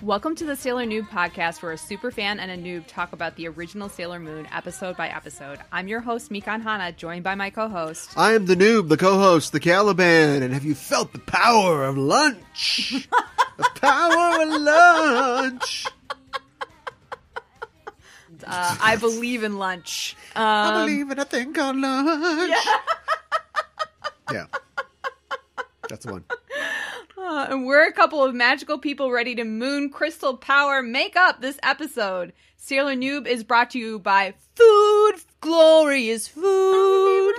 Welcome to the Sailor Noob podcast, where a superfan and a noob talk about the original Sailor Moon episode by episode. I'm your host, Mikan Hana, joined by my co-host. I am the noob, the co-host, the kyaraben, and have you felt the power of lunch? The power of lunch! I believe in lunch. I believe in a thing called lunch. Yeah. That's the one. And we're a couple of magical people ready to moon crystal power make up this episode. Sailor Noob is brought to you by Food, Glorious Food.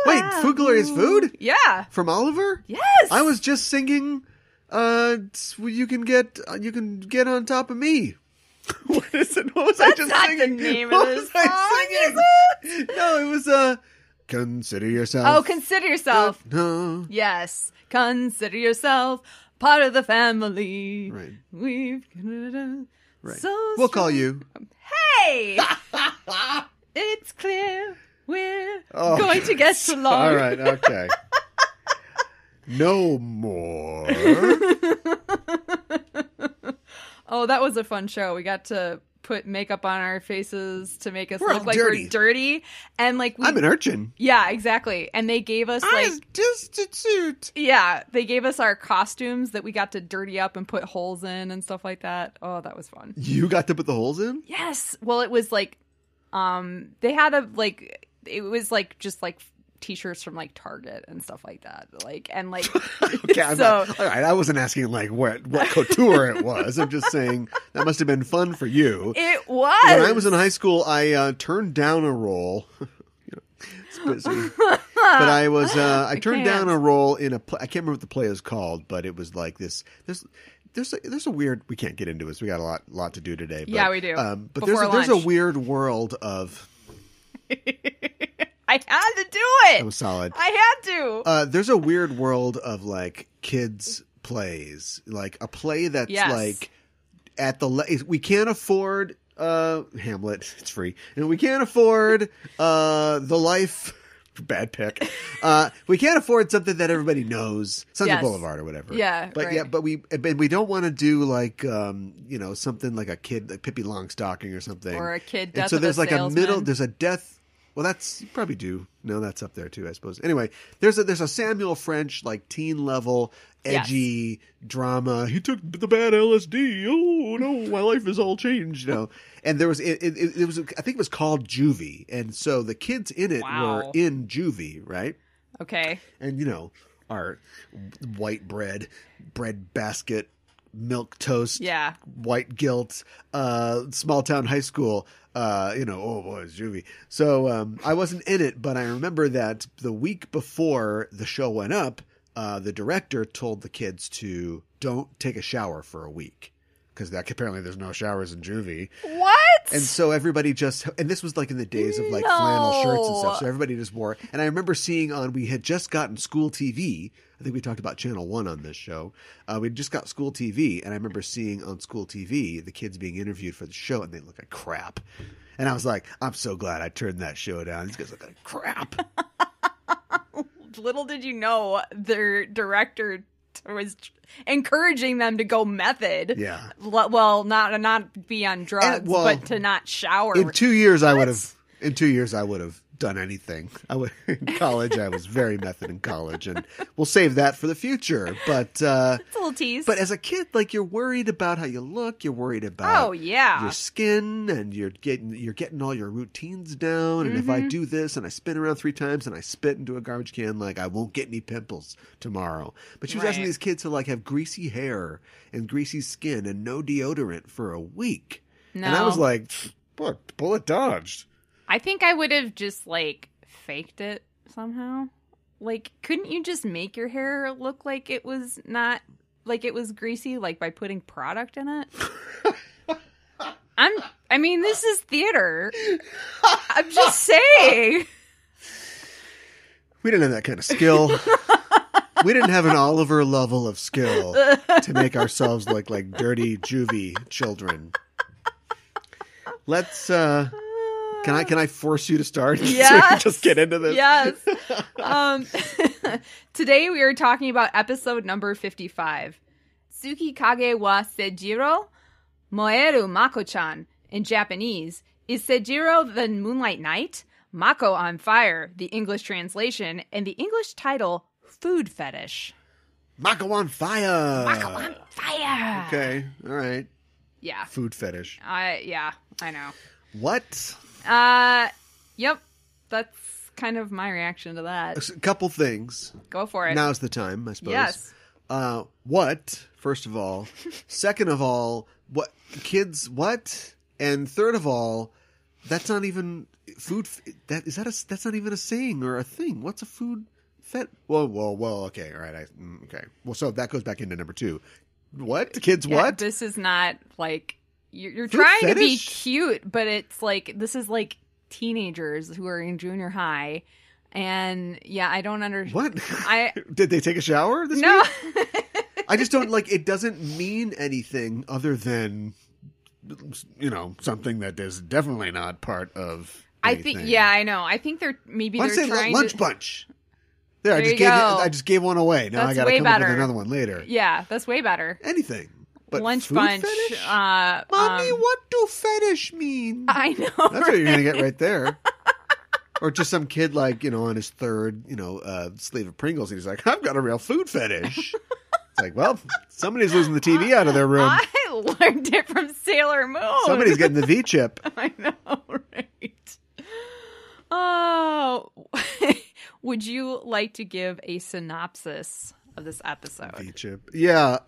Wait, Food, Glorious Food? Yeah. From Oliver? Yes. I was just singing, you can get on top of me. What is it? What was I just singing? That's not the name of this song, is it? No, it was, consider yourself. Oh, consider yourself. No. Yes. Consider yourself part of the family. Right. We've... Right. So we'll call you. Hey! It's clear we're going to get along. All right, okay. No more. Oh, that was a fun show. We got to put makeup on our faces to make us look like dirty. we're dirty. And like I'm an urchin. Yeah, exactly. And they gave us I'm destitute. Yeah, they gave us our costumes that we got to dirty up and put holes in and stuff like that. Oh, that was fun. You got to put the holes in? Yes. Well, it was like they had it was like just like t-shirts from like Target and stuff like that, like, and like okay, so all right, I wasn't asking like what couture it was. I'm just saying that must have been fun for you. It was. When I was in high school, I turned down a role. It's busy. But I turned down a role in a play. I can't remember what the play is called, but it was like this. There's a weird. We can't get into this. We got a lot to do today. But, yeah, we do. But there's a weird world of. I had to do it. That was solid. I had to. There's a weird world of like kids plays, like a play that's like at the we can't afford Hamlet. It's free, and we can't afford The Life. Bad pick. We can't afford something that everybody knows, Sunset Boulevard or whatever. Yeah, but right. but we don't want to do like something like a kid, like Pippi Longstocking or something, or a kid. And death so of there's a like salesman. a middle. There's a death. Well, that's you probably do. No, that's up there too, I suppose. Anyway, there's a Samuel French like teen level edgy drama. He took the bad LSD. Oh no, my life is all changed. And there was it was I think it was called Juvie, and so the kids in it were in Juvie, right? Okay. And our white bread basket, milk toast, white guilt, small town high school. Oh boy, it's Juvie. So I wasn't in it, but I remember that the week before the show went up, the director told the kids to don't take a shower for a week. Because apparently there's no showers in Juvie. What? And so everybody and this was like in the days of like flannel shirts and stuff. So everybody just wore. And I remember seeing we had just gotten school TV. I think we talked about Channel 1 on this show. We just got school TV. And I remember seeing on school TV the kids being interviewed for the show. And they look like crap. And I was like, I'm so glad I turned that show down. These guys look like crap. Little did you know their director was encouraging them to go method. Yeah. Well, not be on drugs, but to not shower. In 2 years, I would have done anything. In college, I was very method in college, and we'll save that for the future. But it's a little tease. But as a kid, like you're worried about how you look, you're worried about your skin, and you're getting all your routines down. And if I do this and I spin around 3 times and I spit into a garbage can, like I won't get any pimples tomorrow. But she was asking these kids to like have greasy hair and greasy skin and no deodorant for a week. No. And I was like, boy, bullet dodged. I think I would have just, like, faked it somehow. Like, couldn't you just make your hair look like it was not, like it was greasy, like by putting product in it? I mean, this is theater. I'm just saying. We didn't have that kind of skill. We didn't have an Oliver level of skill to make ourselves look like dirty juvie children. Let's, can I force you to start? Yes. So we can just get into this? Yes. Today we are talking about episode number 55. Tsukikage wa Seijuro, Moeru Mako-chan. In Japanese, is Seijuro the Moonlight Knight? Mako on Fire, the English translation, and the English title, Food Fetish. Mako on Fire! Mako on Fire! Okay, all right. Yeah. Food fetish. Yeah, I know. What? Yep. That's kind of my reaction to that. A couple things. Go for it. Now's the time, I suppose. Yes. What, first of all. Second of all, what? Kids, what? And third of all, that's not even food. That's not even a saying or a thing. What's a food fet? Well. Okay, all right. Okay. Well, so that goes back into number 2. What? Kids, yeah, what? This is not like you're Food trying fetish? to be cute, but it's like this is like teenagers who are in junior high, and yeah, I don't understand. What? Did they take a shower this no. week? I just don't like. It doesn't mean anything other than, something that is definitely not part of anything. I know. I think they're trying lunch to... bunch. There, I just gave one away. Now That's I got to come better. up with another one later. Yeah, that's way better. Anything. But Lunch food bunch. fetish? Mommy, what do fetish mean? I know. That's what you're going to get right there. Or just some kid on his third, sleeve of Pringles, and he's like, I've got a real food fetish. It's like, well, somebody's losing the TV out of their room. I learned it from Sailor Moon. Somebody's getting the V-chip. I know, right? Oh, would you like to give a synopsis of this episode? V-chip. Yeah.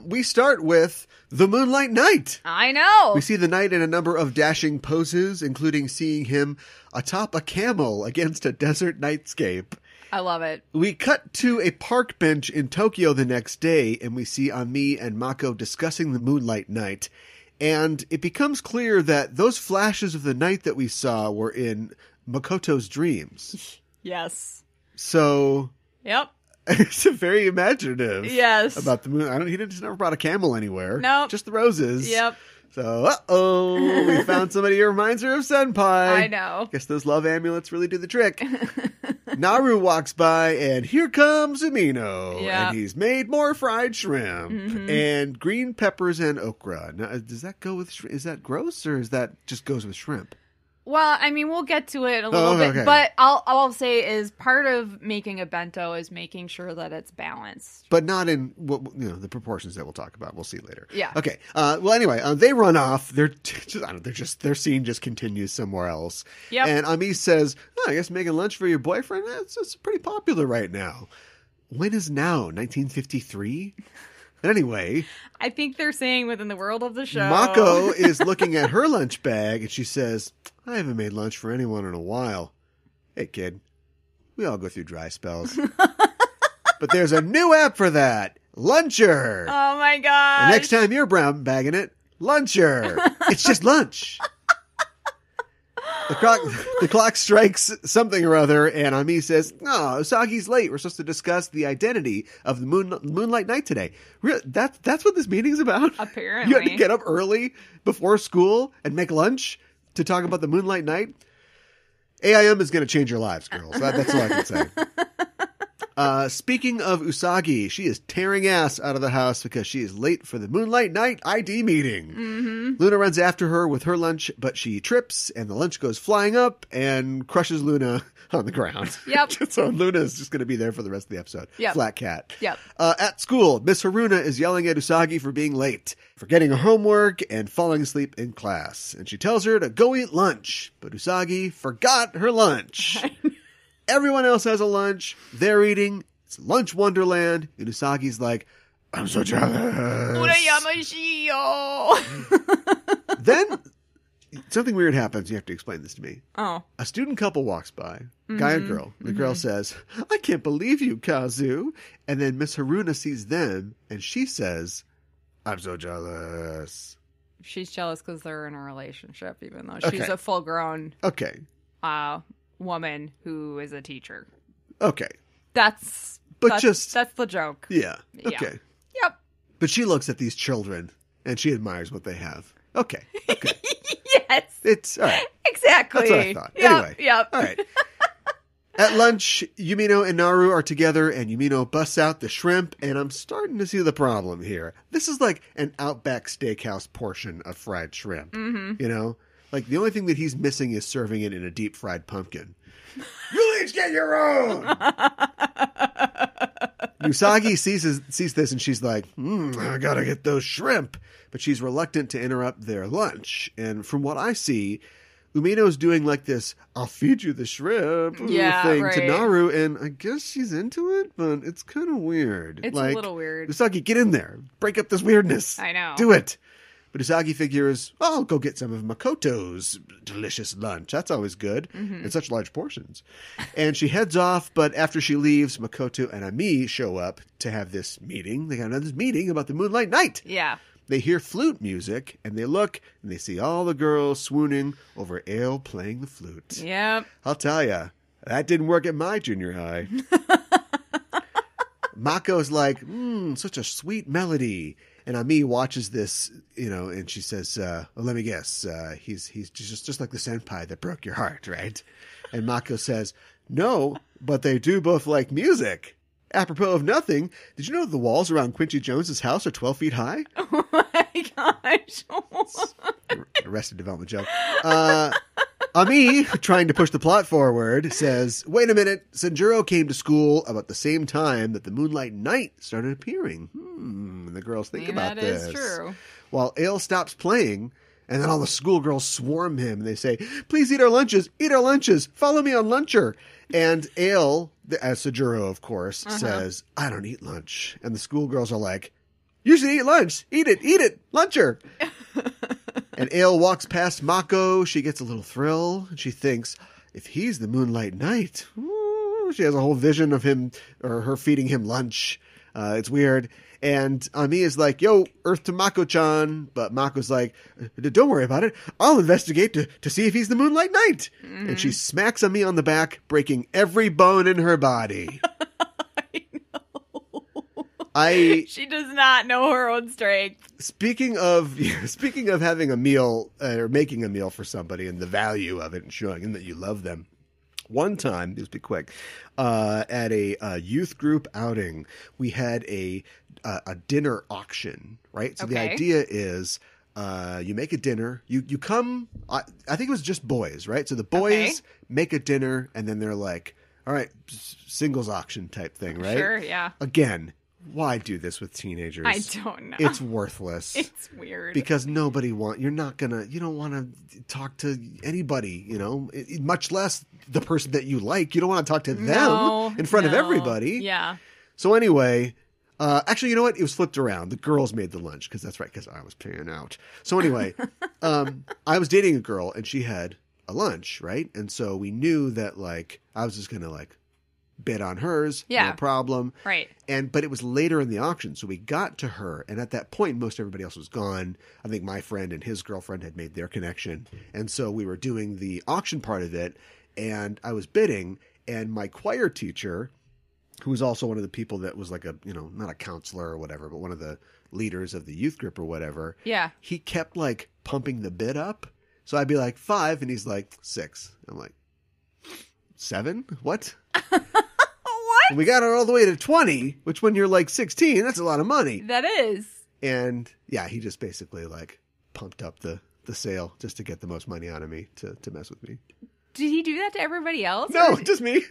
We start with the Moonlight Knight. I know. We see the knight in a number of dashing poses, including seeing him atop a camel against a desert nightscape. I love it. We cut to a park bench in Tokyo the next day, and we see Ami and Mako discussing the Moonlight Knight. And it becomes clear that those flashes of the knight that we saw were in Makoto's dreams. Yes. So... Yep. It's very imaginative. Yes. About the moon. He just never brought a camel anywhere. Nope. Just the roses. Yep. So, we found somebody who reminds her of Senpai. I know. Guess those love amulets really do the trick. Naru walks by, and here comes Umino. Yeah. And he's made more fried shrimp. And green peppers and okra. Now, does that go with shrimp? Is that gross, or is that just goes with shrimp? Well, I mean, we'll get to it a little bit, okay. but all I'll say is part of making a bento is making sure that it's balanced. But not in the proportions that we'll talk about. We'll see later. Yeah. Okay. Well, anyway, they run off. Their scene just continues somewhere else. Yep. And Ami says, I guess making lunch for your boyfriend, it's pretty popular right now. When is now? 1953? Anyway, I think they're saying within the world of the show. Mako is looking at her lunch bag, and she says, I haven't made lunch for anyone in a while. Hey, kid, we all go through dry spells. But there's a new app for that, Luncher. Oh, my God. The next time you're brown bagging it, Luncher. It's just lunch. The clock strikes something or other, and Ami says, Usagi's late. We're supposed to discuss the identity of the Moonlight Knight today. Really, that's what this meeting's about? Apparently. You had to get up early before school and make lunch to talk about the Moonlight Knight? AIM is going to change your lives, girls. That's all I can say. Speaking of Usagi, she is tearing ass out of the house because she is late for the Moonlight Knight ID meeting. Mm-hmm. Luna runs after her with her lunch, but she trips, and the lunch goes flying up and crushes Luna on the ground. Yep. So Luna is just going to be there for the rest of the episode. Yep. Flat cat. Yep. At school, Miss Haruna is yelling at Usagi for being late, forgetting her homework, and falling asleep in class. And she tells her to go eat lunch, but Usagi forgot her lunch. Everyone else has a lunch. They're eating. It's lunch wonderland. And Usagi's like, I'm so jealous. Then something weird happens. You have to explain this to me. Oh. A student couple walks by. Guy and girl. The girl says, I can't believe you, Kazu. And then Miss Haruna sees them, and she says, I'm so jealous. She's jealous because they're in a relationship, even though she's Okay. a full-grown Okay. woman who is a teacher. Okay. That's the joke. Yeah. Okay. Yep. But she looks at these children and she admires what they have. Okay. Okay. Yes. It's all right. Exactly. That's what I thought. Yep. Anyway. Yep. All right. At lunch, Yumino and Naru are together, and Yumino busts out the shrimp, and I'm starting to see the problem here. This is like an Outback Steakhouse portion of fried shrimp. Mm-hmm. You know? Like, the only thing that he's missing is serving it in a deep-fried pumpkin. You'll each get your own! Usagi sees this, and she's like, I gotta get those shrimp. But she's reluctant to interrupt their lunch. And from what I see, Umino's doing like this, I'll feed you the shrimp thing to Naru, and I guess she's into it, but it's kind of weird. It's like, a little weird. Usagi, get in there. Break up this weirdness. I know. Do it. But Usagi figures, I'll go get some of Makoto's delicious lunch. That's always good. Mm-hmm. In such large portions. And she heads off, but after she leaves, Makoto and Ami show up to have this meeting. They got another meeting about the Moonlight Knight. Yeah. They hear flute music, and they look, and they see all the girls swooning over Ale playing the flute. Yep. I'll tell ya, that didn't work at my junior high. Mako's like, such a sweet melody. And Ami watches this, and she says, well, let me guess, he's just like the senpai that broke your heart, right? And Mako says, no, but they do both like music. Apropos of nothing, did you know the walls around Quincy Jones's house are 12 feet high? Oh my gosh. Arrested Development joke. Ami, trying to push the plot forward, says, wait a minute, Seijuro came to school about the same time that the Moonlight Knight started appearing. And the girls think about this. That is true. While Ale stops playing, and then all the schoolgirls swarm him, and they say, please eat our lunches, follow me on luncher. And Ale, as Seijuro, of course, says, I don't eat lunch. And the schoolgirls are like, you should eat lunch. Eat it, luncher. And Ale walks past Mako. She gets a little thrill. And she thinks, if he's the Moonlight Knight, she has a whole vision of him or her feeding him lunch. It's weird. And Ami is like, yo, Earth to Mako-chan. But Mako's like, don't worry about it. I'll investigate to see if he's the Moonlight Knight. Mm-hmm. And she smacks Ami on the back, breaking every bone in her body. She does not know her own strength. Speaking of having a meal or making a meal for somebody and the value of it and showing them that you love them. One time, just be quick, at a youth group outing, we had a dinner auction, right? So the idea is you make a dinner, you come, I think it was just boys, right? So the boys make a dinner and then they're like, all right, singles auction type thing, right? Sure, yeah. Again, why do this with teenagers? I don't know. It's worthless. It's weird. Because you don't want to talk to anybody, much less the person that you like. You don't want to talk to them in front of everybody. Yeah. So anyway, actually, you know what? It was flipped around. The girls made the lunch because that's right, because I was paying out. So anyway, I was dating a girl and she had a lunch, right? And so we knew that I was just going to bid on hers, no problem. Right. But it was later in the auction, so we got to her, and at that point, most everybody else was gone. I think my friend and his girlfriend had made their connection, and so we were doing the auction part of it, and I was bidding, and my choir teacher, who was also one of the people that was not a counselor or whatever, but one of the leaders of the youth group or whatever. Yeah. He kept pumping the bid up, so I'd be like 5, and he's like 6. I'm like 7? What? What? We got it all the way to 20, which when you're 16, that's a lot of money. That is. And yeah, he just basically pumped up the sale just to get the most money out of me to mess with me. Did he do that to everybody else? No, just me.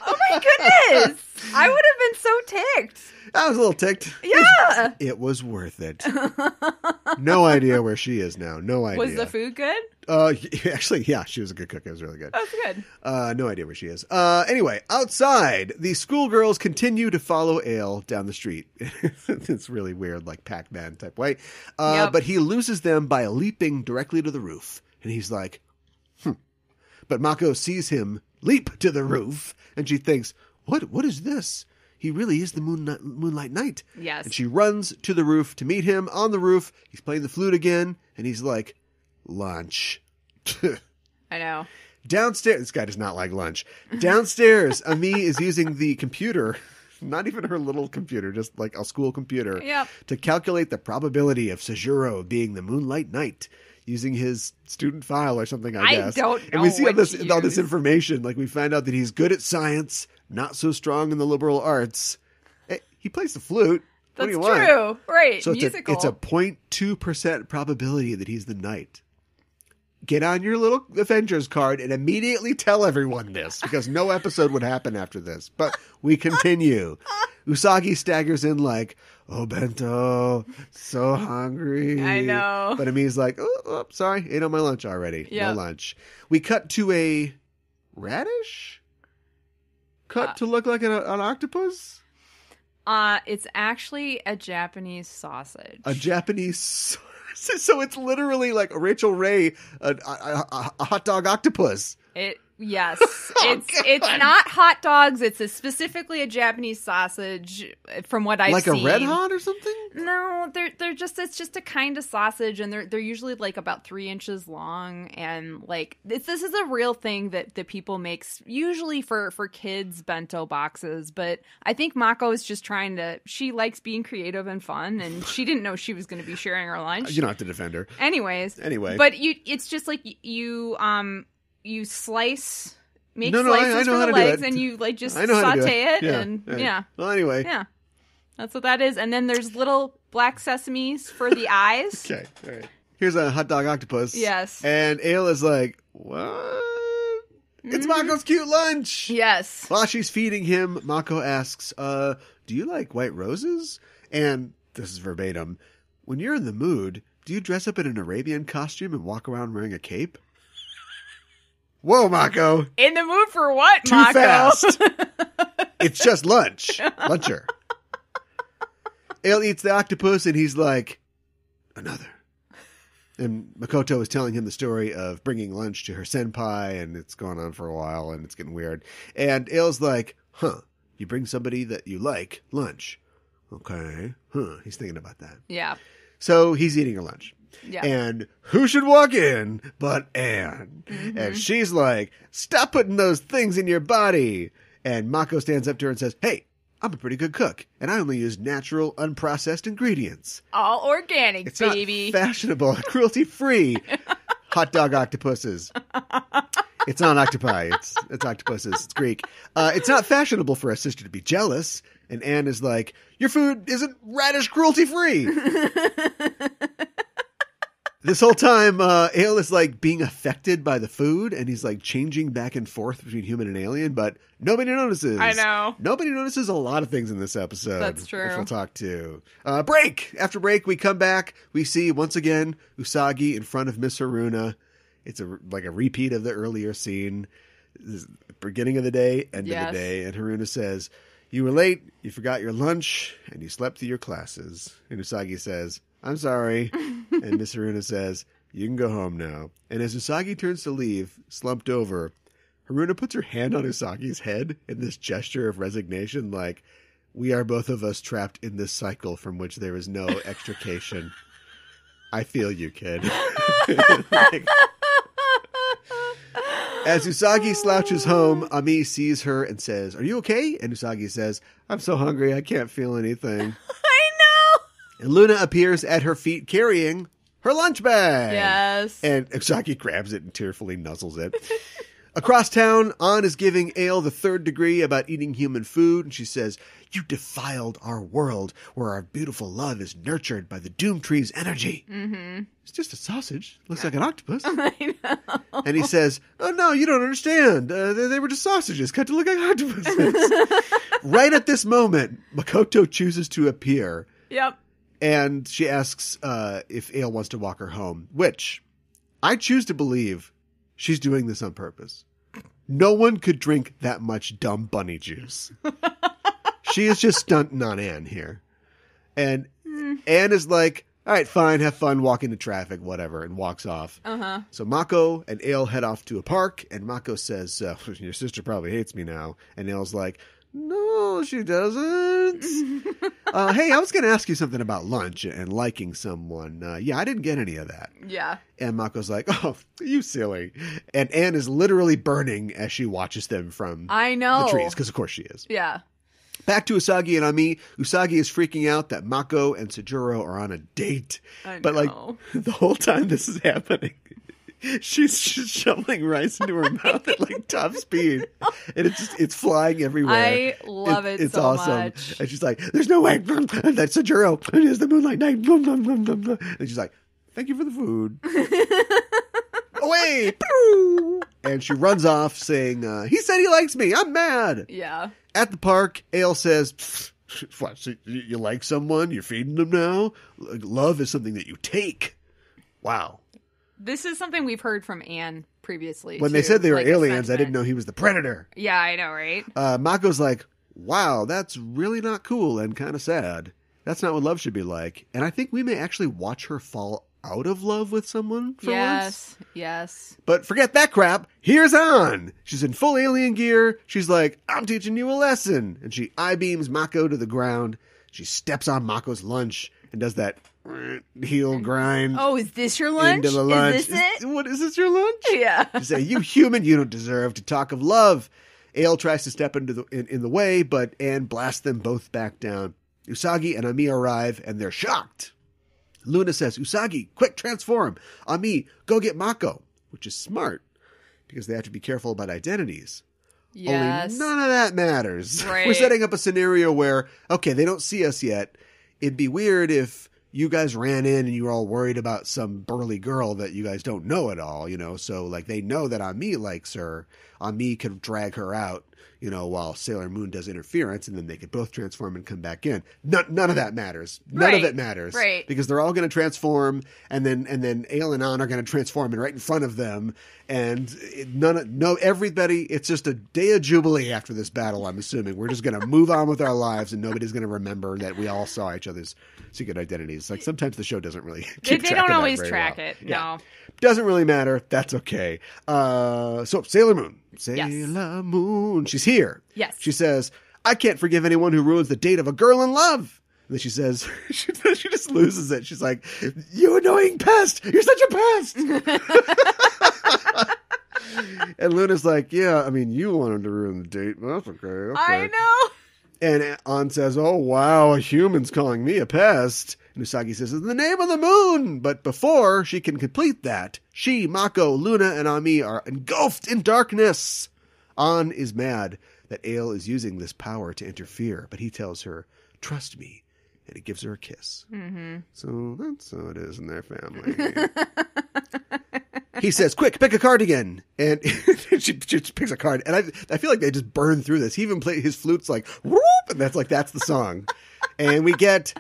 Oh my goodness. I would have been so ticked. I was a little ticked. Yeah. It was worth it. No idea where she is now. No idea. Was the food good? Actually, yeah, she was a good cook. It was really good. That's good. No idea where she is. Anyway, outside, the schoolgirls continue to follow Ale down the street. It's really weird, Pac-Man type way. But he loses them by leaping directly to the roof. And he's like, But Mako sees him leap to the roof, and she thinks, what is this? he really is the Moonlight Knight. Yes. And she runs to the roof to meet him. On the roof, he's playing the flute again, and he's like, lunch. I know. Downstairs, this guy does not like lunch. Downstairs, Ami is using the computer, not even her little computer, just like a school computer, to calculate the probability of Seijuro being the Moonlight Knight, using his student file or something, I guess. I don't know. And we see all this information. Like, we find out that he's good at science, not so strong in the liberal arts. He plays the flute. What do you want? That's true. Right. So musical. it's a 0.2% probability that he's the knight. Get on your little Avengers card and immediately tell everyone this, because no episode would happen after this. But we continue. Usagi staggers in like, oh, bento, so hungry. I know. But Ami's like, oh, sorry, ate all my lunch already. No lunch. We cut to a radish? Cut to look like an octopus? It's actually a Japanese sausage. A Japanese sausage. So it's literally like Rachel Ray, a hot dog octopus. Yes. It's not hot dogs. It's specifically a Japanese sausage, from what I've seen. Like a Red Hot or something? No, it's just a kind of sausage, and they're usually like about 3 inches long, and like this is a real thing that people make usually for kids' bento boxes. But I think Mako is just she likes being creative and fun, and she didn't know she was going to be sharing her lunch. You don't have to defend her. Anyway, but it's just like you slice, make slices for the legs, and you like just saute it, and Well, anyway, that's what that is. And then there's little black sesames for the eyes. Okay, all right. Here's a hot dog octopus. Yes. And Ale is like, what? It's Mako's cute lunch. Yes. While she's feeding him, Mako asks, do you like white roses? And this is verbatim. When you're in the mood, do you dress up in an Arabian costume and walk around wearing a cape? Whoa, Mako. In the mood for what, Too Mako? fast. It's just lunch. Luncher. Ale eats the octopus, and he's like, another. And Makoto is telling him the story of bringing lunch to her senpai, and it's going on for a while, and it's getting weird. And Ale's like, you bring somebody that you like lunch. Okay. He's thinking about that. Yeah. So he's eating her lunch. Yeah. And who should walk in but Anne? Mm-hmm. And she's like, stop putting those things in your body. And Mako stands up to her and says, hey, I'm a pretty good cook, and I only use natural, unprocessed ingredients. All organic, it's baby. Not fashionable, cruelty-free hot dog octopuses. It's not octopi. It's octopuses. It's Greek. It's not fashionable for a sister to be jealous. And Anne is like, your food isn't radish cruelty-free. This whole time, Ale is like being affected by the food, and he's like changing back and forth between human and alien, but nobody notices. I know. Nobody notices a lot of things in this episode. That's true. Which we'll talk to. Break! After break, we come back. We see, once again, Usagi in front of Miss Haruna. It's like a repeat of the earlier scene. This is the beginning of the day, end of the day, and Haruna says, you were late, you forgot your lunch, and you slept through your classes. And Usagi says, I'm sorry. And Miss Haruna says, you can go home now. And as Usagi turns to leave, slumped over, Haruna puts her hand on Usagi's head in this gesture of resignation, like, we are both of us trapped in this cycle from which there is no extrication. I feel you, kid. As Usagi slouches home, Ami sees her and says, are you okay? And Usagi says, I'm so hungry, I can't feel anything. And Luna appears at her feet carrying her lunch bag. Yes. And Usagi grabs it and tearfully nuzzles it. Across town, An is giving Ale the 3rd degree about eating human food. And she says, you defiled our world where our beautiful love is nurtured by the Doom Tree's energy. Mm-hmm. It's just a sausage. Looks like an octopus. I know. And he says, oh, no, you don't understand. They were just sausages cut to look like octopuses. Right at this moment, Makoto chooses to appear. Yep. And she asks if Ale wants to walk her home, which I choose to believe she's doing this on purpose. No one could drink that much dumb bunny juice. She is just stunting on Anne here. And Anne is like, all right, fine, have fun, walk into traffic, whatever, and walks off. Uh-huh. So Mako and Ale head off to a park, and Mako says, your sister probably hates me now. And Ale's like, No, she doesn't. Hey, I was going to ask you something about lunch and liking someone. Yeah, I didn't get any of that. Yeah. And Mako's like, oh, you silly. And Anne is literally burning as she watches them from the trees, because of course she is. Yeah. Back to Usagi and Ami. Usagi is freaking out that Mako and Seijuro are on a date. But like the whole time this is happening, she's shoveling rice into her mouth at like top speed, and it's flying everywhere. I love it. It's so awesome. Much. And she's like, "There's no way that's Seijuro. It is the Moonlight Knight." And she's like, "Thank you for the food." Away! And she runs off saying, "He said he likes me. I'm mad." Yeah. At the park, Ale says, "What? So you like someone? You're feeding them now? Love is something that you take." Wow. This is something we've heard from Anne previously. When they said they were aliens, I didn't know he was the predator. Yeah, I know, right? Mako's like, wow, that's really not cool and kind of sad. That's not what love should be like. And I think we may actually watch her fall out of love with someone for once. Yes. But forget that crap. Here's Anne. She's in full alien gear. She's like, I'm teaching you a lesson. And she eye-beams Mako to the ground. She steps on Mako's lunch and does that heel grind. Oh, is this your lunch? Into the lunch. Is this it? What, is this your lunch? Yeah. She say, you human, you don't deserve to talk of love. Ale tries to step into in the way, but Anne blasts them both back down. Usagi and Ami arrive, and they're shocked. Luna says, Usagi, quick, transform. Ami, go get Mako, which is smart, because they have to be careful about identities. Yes. Only none of that matters. Right. We're setting up a scenario where, okay, they don't see us yet. It'd be weird if you guys ran in and you were all worried about some burly girl that you guys don't know at all, you know? So, like, they know that Ami likes her. Ami could drag her out, you know, while Sailor Moon does interference, and then they could both transform and come back in. None of that matters. None of it matters. Right. Because they're all going to transform, and then Ale and Anne are going to transform, and right in front of them, and everybody, it's just a day of jubilee after this battle, I'm assuming. We're just going to move on with our lives, and nobody's going to remember that we all saw each other's secret identities. Like, sometimes the show doesn't really keep They track don't of always that very track well. it. Yeah. No. Doesn't really matter. That's okay. So, Sailor Moon. Sailor Moon. She's here. Yes. She says, I can't forgive anyone who ruins the date of a girl in love. And then she says, she just loses it. She's like, you annoying pest. You're such a pest. And Luna's like, yeah, I mean, you wanted to ruin the date. But that's okay. I know. And Ann says, oh, wow, a human's calling me a pest. And Usagi says, in the name of the moon. But before she can complete that, she, Mako, Luna, and Ami are engulfed in darkness. Ann is mad that Ale is using this power to interfere, but he tells her, trust me, and he gives her a kiss. Mm-hmm. So that's how it is in their family. He says, quick, pick a cardigan. And she picks a card. And I feel like they just burn through this. He even played his flute's like, whoop, and that's the song. And we get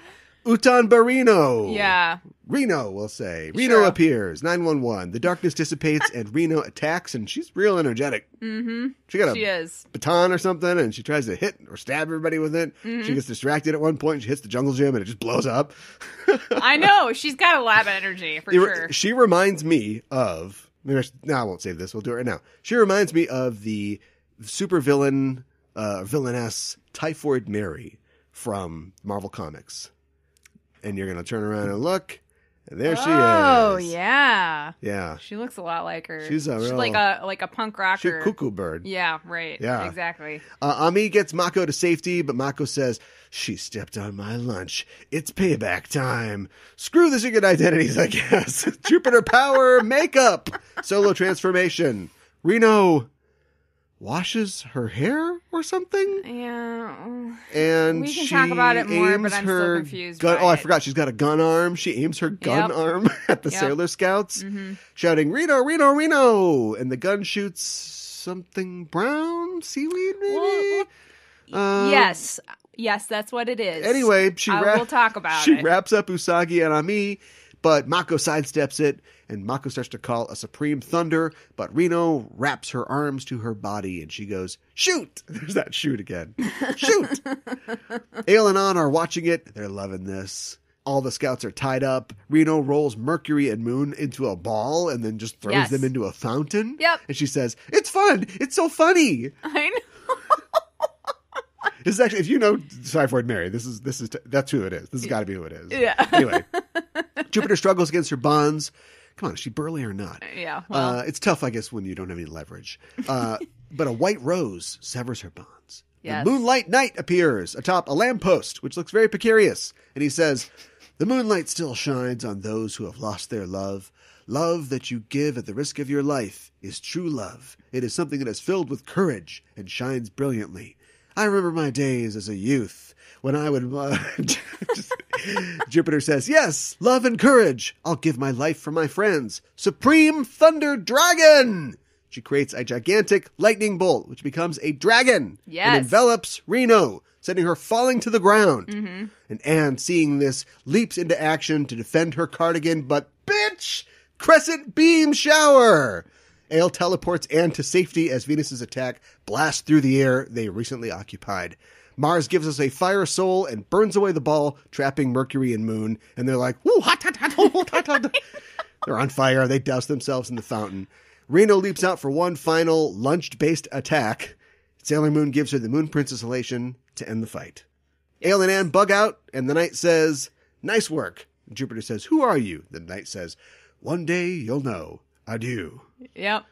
Utan Barino. Yeah. Reno, we'll say. Reno appears. 911. The darkness dissipates and Reno attacks, and she's real energetic. Mm-hmm. She got a baton or something, and she tries to hit or stab everybody with it. Mm-hmm. She gets distracted at one point, and she hits the jungle gym, and it just blows up. I know. She's got a lot of energy, for sure. She reminds me of... I won't save this. We'll do it right now. She reminds me of the supervillain, villainess Typhoid Mary from Marvel Comics. And you're going to turn around and look, and there she is. Oh, yeah. Yeah. She looks a lot like her. She's like a punk rocker. She's a cuckoo bird. Yeah, right. Yeah. Exactly. Ami gets Mako to safety, but Mako says, she stepped on my lunch. It's payback time. Screw the secret identities, I guess. Jupiter power, makeup. Solo transformation. Reno washes her hair or something. Yeah. And we can talk about it more, but I'm still confused. I forgot. She's got a gun arm. She aims her gun arm at the Sailor Scouts, shouting, Reno, Reno, Reno. And the gun shoots something brown? Seaweed, maybe? Yes. Yes, that's what it is. Anyway, we'll talk about it. She wraps up Usagi and Ami, but Mako sidesteps it, and Mako starts to call a supreme thunder, but Reno wraps her arms to her body, and she goes, shoot! There's that shoot again. Shoot! Ale and Ann are watching it. They're loving this. All the scouts are tied up. Reno rolls Mercury and Moon into a ball and then just throws them into a fountain. Yep. And she says, it's fun! It's so funny! I know. This is actually, if you know Typhoid Mary, that's who it is. This has got to be who it is. Yeah. Anyway, Jupiter struggles against her bonds. Come on, is she burly or not? Yeah. Well. It's tough, I guess, when you don't have any leverage. But a white rose severs her bonds. Yes. The Moonlight Knight appears atop a lamppost, which looks very precarious. And he says, "The moonlight still shines on those who have lost their love. Love that you give at the risk of your life is true love. It is something that is filled with courage and shines brilliantly. I remember my days as a youth when I would..." Jupiter says, "Yes, love and courage. I'll give my life for my friends. Supreme Thunder Dragon!" She creates a gigantic lightning bolt, which becomes a dragon. Yes. And envelops Reno, sending her falling to the ground. Mm-hmm. And Anne, seeing this, leaps into action to defend her cardigan, but bitch! Crescent beam shower! Ale teleports Anne to safety as Venus's attack blasts through the air they recently occupied. Mars gives us a fire soul and burns away the ball, trapping Mercury and Moon. And they're like, woo, hot, hot, hot, hot, hot, hot. They're on fire. They douse themselves in the fountain. Reno leaps out for one final lunched-based attack. Sailor Moon gives her the Moon Princess elation to end the fight. Ale and Anne bug out, and the knight says, "Nice work." Jupiter says, "Who are you?" The knight says, "One day you'll know. Adieu." Yep.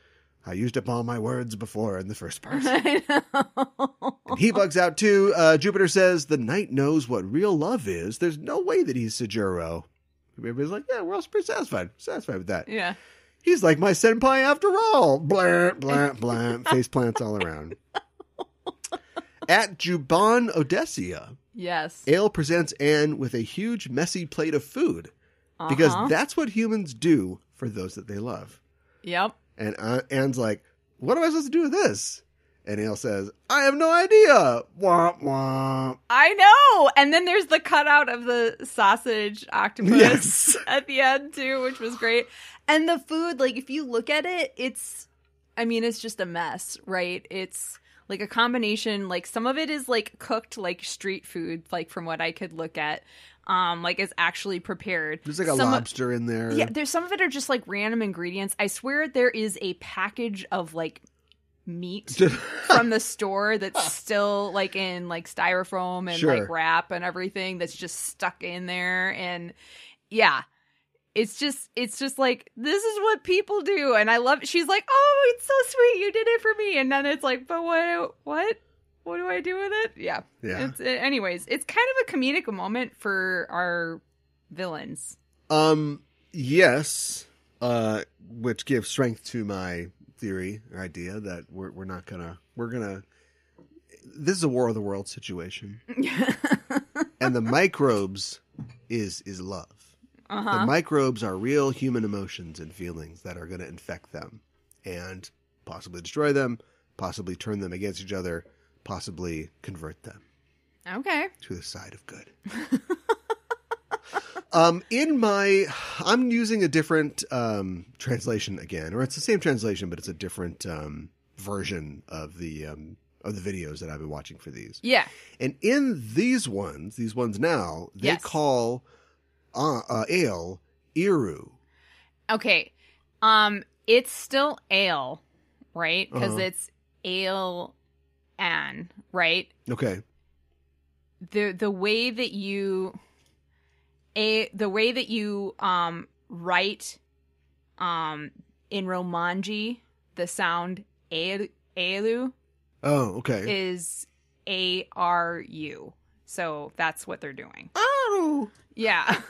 I used up all my words before in the first part. I know. And he bugs out too. Jupiter says, "The knight knows what real love is. There's no way that he's Seijuro." Everybody's like, "Yeah, we're all pretty satisfied with that." Yeah. "He's like my senpai after all." Blant, blant, blant. Face plants all around. At Juban Odessia, Yes. Ale presents Anne with a huge, messy plate of food. Because that's what humans do for those that they love. Yep. And Anne's like, "What am I supposed to do with this?" And Ale says, "I have no idea." Womp womp. I know. And then there's the cutout of the sausage octopus at the end too, which was great. And the food, like if you look at it, it's just a mess, right? It's like a combination, like some of it is like cooked like street food, like from what I could look at. Like is actually prepared. There's like a lobster in there. Yeah, there's some of it are just like random ingredients. I swear there is a package of like meat from the store that's still like in like styrofoam and like wrap and everything that's just stuck in there. And yeah, it's just like, this is what people do. And I love, she's like, "Oh, it's so sweet. You did it for me." And then it's like, but what do I do with it? Yeah. Anyways, it's kind of a comedic moment for our villains. Yes. Which gives strength to my theory or idea that we're gonna this is a War of the Worlds situation. And the microbes is love. The microbes are real human emotions and feelings that are going to infect them and possibly destroy them, possibly turn them against each other, possibly convert them. Okay. To the side of good. I'm using a different translation again, or it's the same translation, but it's a different version of the videos that I've been watching for these. Yeah. And in these ones now, they call ale Iru. Okay. It's still ale, right? Because it's ale Anne, right? Okay. The way that you write in Romanji, the sound elu is ARU. So that's what they're doing. Oh. Yeah.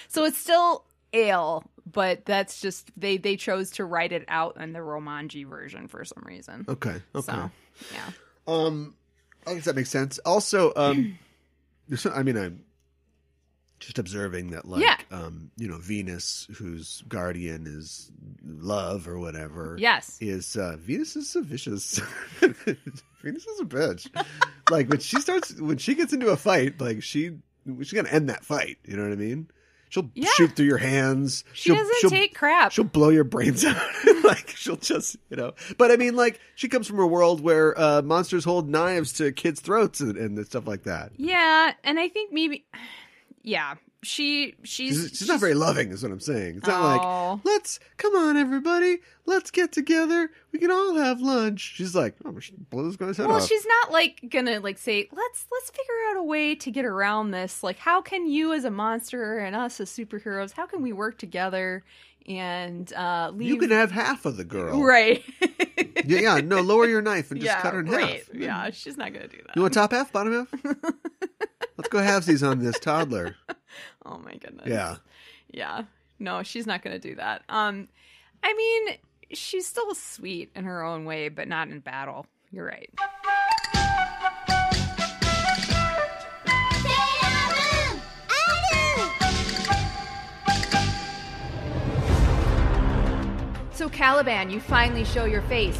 So it's still ale, but that's just they chose to write it out in the Romanji version for some reason. Okay. So, yeah. I guess that makes sense. Also, I'm just observing that, like, Venus, whose guardian is love or whatever. Yes. Venus is so vicious. Venus is a bitch. Like, when she gets into a fight, like, she's gonna end that fight. You know what I mean? She'll shoot through your hands. She doesn't take crap. She'll blow your brains out. Like, she'll just, But I mean, like, she comes from a world where monsters hold knives to kids' throats and stuff like that. Yeah, and I think maybe... Yeah, she's not very loving, is what I'm saying. It's not like, come on, everybody, let's get together. We can all have lunch. She's like, oh, we should blow this guy's head off. Well, she's not like gonna like say, let's figure out a way to get around this. Like, how can you as a monster and us as superheroes, how can we work together and leave? You can have half of the girl, right? No, lower your knife and just cut her in half. Yeah, she's not gonna do that. You want top half, bottom half? Let's go halvesies on this toddler. Oh my goodness. Yeah. No, she's not going to do that. I mean, she's still sweet in her own way, but not in battle. You're right. So Kyaraben, you finally show your face.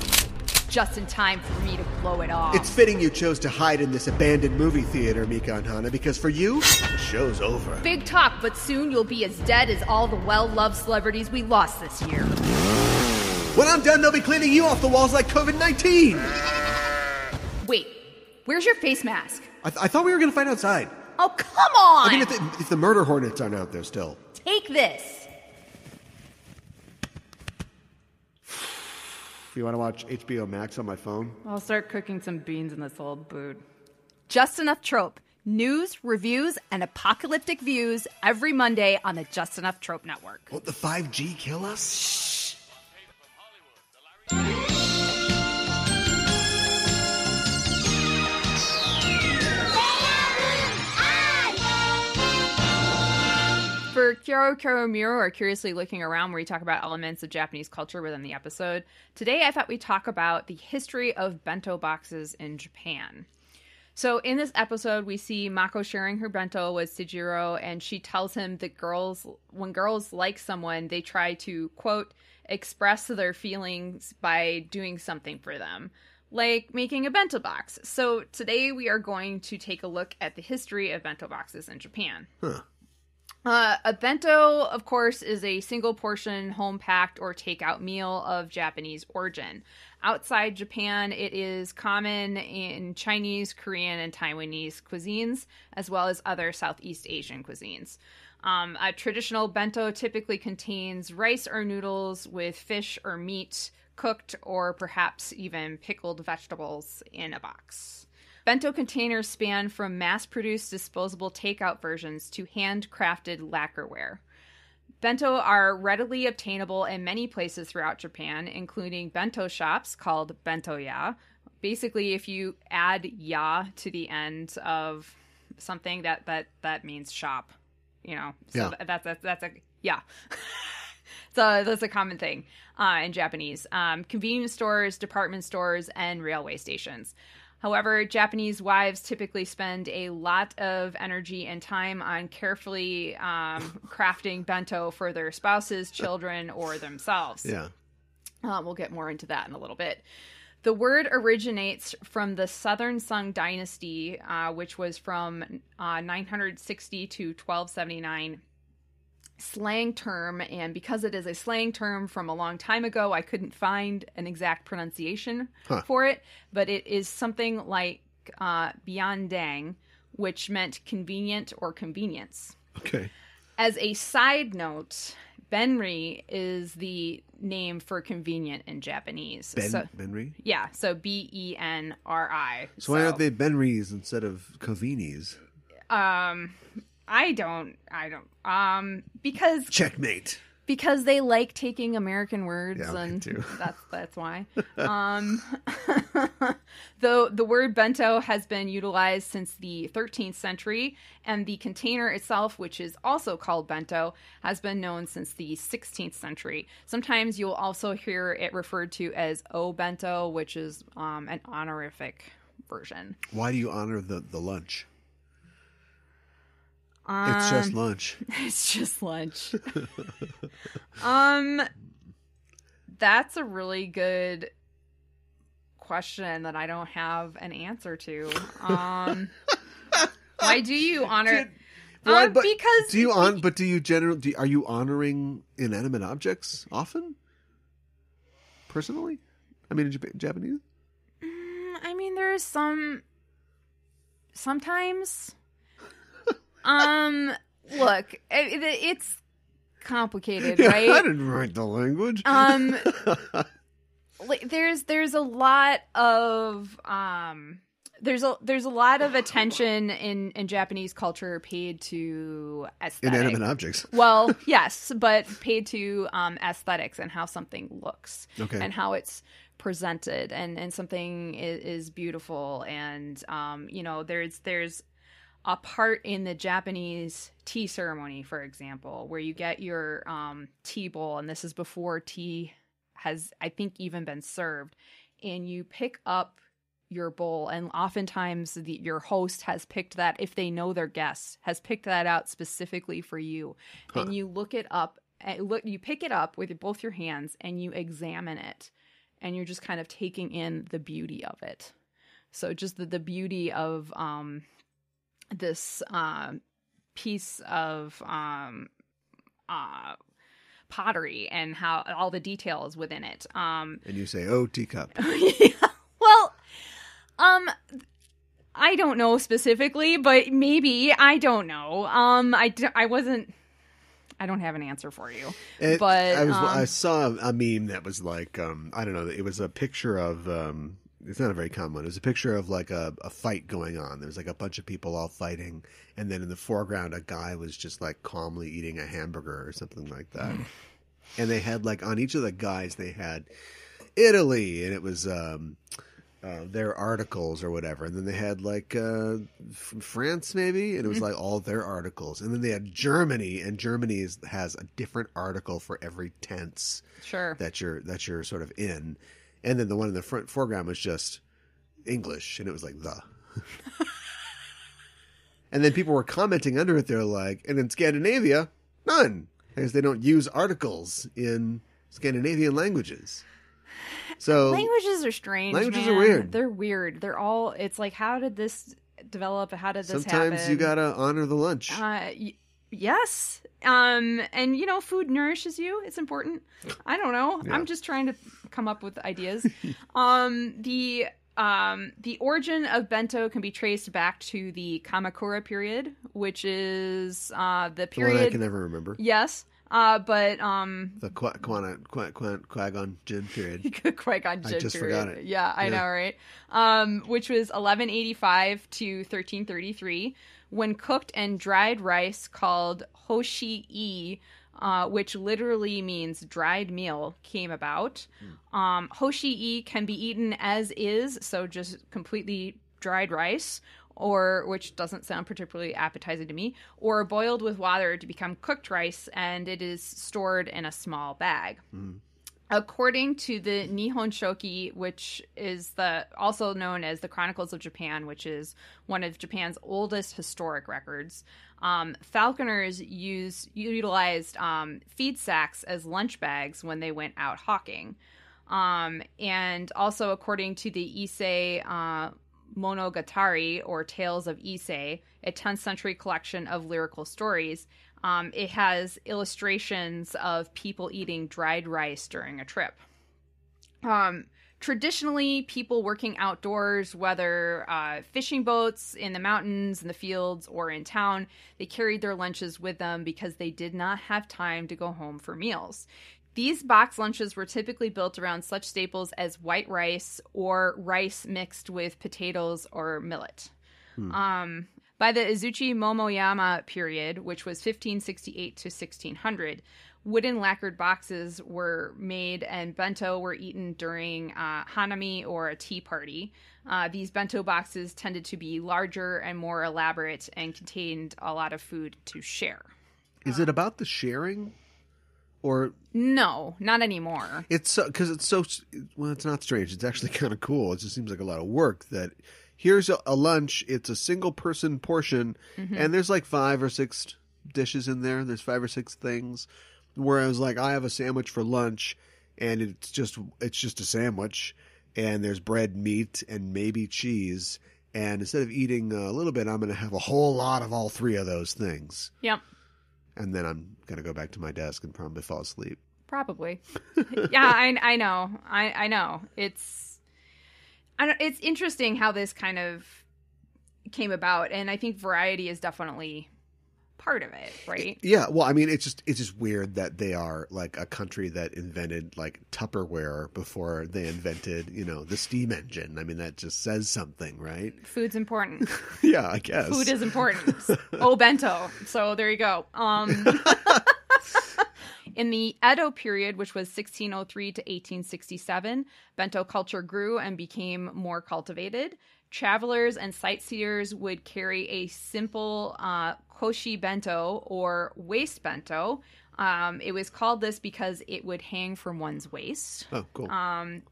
Just in time for me to blow it off. It's fitting you chose to hide in this abandoned movie theater, Mika and Hana, because for you, the show's over. Big talk, but soon you'll be as dead as all the well-loved celebrities we lost this year. When I'm done, they'll be cleaning you off the walls like COVID-19. Wait, where's your face mask? I thought we were going to fight outside. Oh, come on! I mean, if the murder hornets aren't out there still. Take this. You want to watch HBO Max on my phone? I'll start cooking some beans in this old boot. Just Enough Trope. News, reviews, and apocalyptic views every Monday on the Just Enough Trope Network. Won't the 5G kill us? Shh. For Kyaro Miro, or Curiously Looking Around, where we talk about elements of Japanese culture within the episode, today I thought we'd talk about the history of bento boxes in Japan. So in this episode, we see Mako sharing her bento with Seijuro, and she tells him that when girls like someone, they try to, quote, express their feelings by doing something for them, like making a bento box. So today we are going to take a look at the history of bento boxes in Japan. Huh. A bento, of course, is a single portion home packed or takeout meal of Japanese origin. Outside Japan, it is common in Chinese, Korean, and Taiwanese cuisines, as well as other Southeast Asian cuisines. A traditional bento typically contains rice or noodles with fish or meat, cooked or perhaps even pickled vegetables in a box. Bento containers span from mass-produced disposable takeout versions to handcrafted lacquerware. Bento are readily obtainable in many places throughout Japan, including bento shops called bentoya. Basically, if you add ya to the end of something, that means shop. You know, so that's a yeah. So that's a common thing in Japanese. Convenience stores, department stores, and railway stations. However, Japanese wives typically spend a lot of energy and time on carefully crafting bento for their spouses, children, or themselves. Yeah. We'll get more into that in a little bit. The word originates from the Southern Sung Dynasty, which was from 960 to 1279. Slang term, and because it is a slang term from a long time ago, I couldn't find an exact pronunciation for it, but it is something like biandang, which meant convenient or convenience. Okay. As a side note, Benri is the name for convenient in Japanese. Benri? Yeah, so Benri. So why aren't they Benris instead of Covinis? I don't. Because checkmate. Because they like taking American words, yeah, and too. that's why. Though the word bento has been utilized since the 13th century, and the container itself, which is also called bento, has been known since the 16th century. Sometimes you'll also hear it referred to as obento, which is an honorific version. Why do you honor the lunch? It's just lunch. It's just lunch. That's a really good question that I don't have an answer to. Why do you honor? Because do you are you honoring inanimate objects often? Personally, I mean, in Japanese. I mean, there's sometimes. Look, it's complicated, yeah, right? I didn't write the language. There's a lot of there's a lot of attention in Japanese culture paid to aesthetics. Inanimate objects. Well, yes, but paid to aesthetics and how something looks, and how it's presented, and something is beautiful, and there's a part in the Japanese tea ceremony, for example, where you get your tea bowl, and this is before tea has, I think, even been served, and you pick up your bowl, and oftentimes your host has picked that, if they know their guests, has picked that out specifically for you. And you look it up, you pick it up with both your hands, and you examine it, and you're just kind of taking in the beauty of it. So just the beauty of this piece of pottery, and how all the details within it. And you say, "Oh, teacup." Yeah. Well, I don't know specifically, but maybe, I don't know. I don't have an answer for you. But I saw a meme that was like, I don't know, it was a picture of, it's not a very common one. It was a picture of like a fight going on. There was like a bunch of people all fighting, and then in the foreground, a guy was just like calmly eating a hamburger or something like that. And they had like, on each of the guys, they had Italy, and it was their articles or whatever. And then they had like from France maybe, and it was like all their articles. And then they had Germany, and Germany has a different article for every tense that you're sort of in. And then the one in the foreground was just English, and it was like the. And then people were commenting under it. They're like, and in Scandinavia, none, because they don't use articles in Scandinavian languages. So languages are strange. Languages are weird. They're weird. They're all. It's like, how did this develop? How did this happen? Sometimes you gotta honor the lunch. Yes. And food nourishes you. It's important. I don't know. Yeah. I'm just trying to come up with ideas. The origin of bento can be traced back to the Kamakura period, which is the period. The one I can never remember. Yes. But the Qui-Gon Jinn period. Qui-Gon Jinn I just period. forgot it. Yeah, I know, right? Which was 1185 to 1333, when cooked and dried rice called hoshi-ii, which literally means dried meal, came about. Hoshi-ii can be eaten as is, so just completely dried rice, or, which doesn't sound particularly appetizing to me, or boiled with water to become cooked rice, and it is stored in a small bag. According to the Nihon Shoki, which is also known as the Chronicles of Japan, which is one of Japan's oldest historic records, falconers utilized feed sacks as lunch bags when they went out hawking. And also, according to the Ise Monogatari, or Tales of Ise, a 10th century collection of lyrical stories, it has illustrations of people eating dried rice during a trip. Traditionally, people working outdoors, whether fishing boats in the mountains, in the fields, or in town, they carried their lunches with them because they did not have time to go home for meals. These box lunches were typically built around such staples as white rice or rice mixed with potatoes or millet. By the Izuchi Momoyama period, which was 1568 to 1600, wooden lacquered boxes were made, and bento were eaten during hanami, or a tea party. These bento boxes tended to be larger and more elaborate and contained a lot of food to share. Is it about the sharing? Or no, not anymore. It's because it's so, well, it's not strange. It's actually kind of cool. It just seems like a lot of work. That here's a lunch. It's a single person portion, and there's like 5 or 6 dishes in there. There's 5 or 6 things. Whereas, like, I have a sandwich for lunch, and it's just a sandwich, and there's bread, meat, and maybe cheese. And instead of eating a little bit, I'm going to have a whole lot of all 3 of those things. Yep. And then I'm going to go back to my desk and probably fall asleep. Probably. Yeah, I know. I know. It's interesting how this kind of came about. And I think variety is definitely part of it, right? Yeah. Well, I mean, it's just weird that they are like a country that invented like Tupperware before they invented, the steam engine. I mean, that just says something, right? Food's important. Yeah, I guess. Food is important. Obento. So there you go. In the Edo period, which was 1603 to 1867, bento culture grew and became more cultivated. Travelers and sightseers would carry a simple koshibentō or waist bento. It was called this because it would hang from one's waist. Oh, cool. And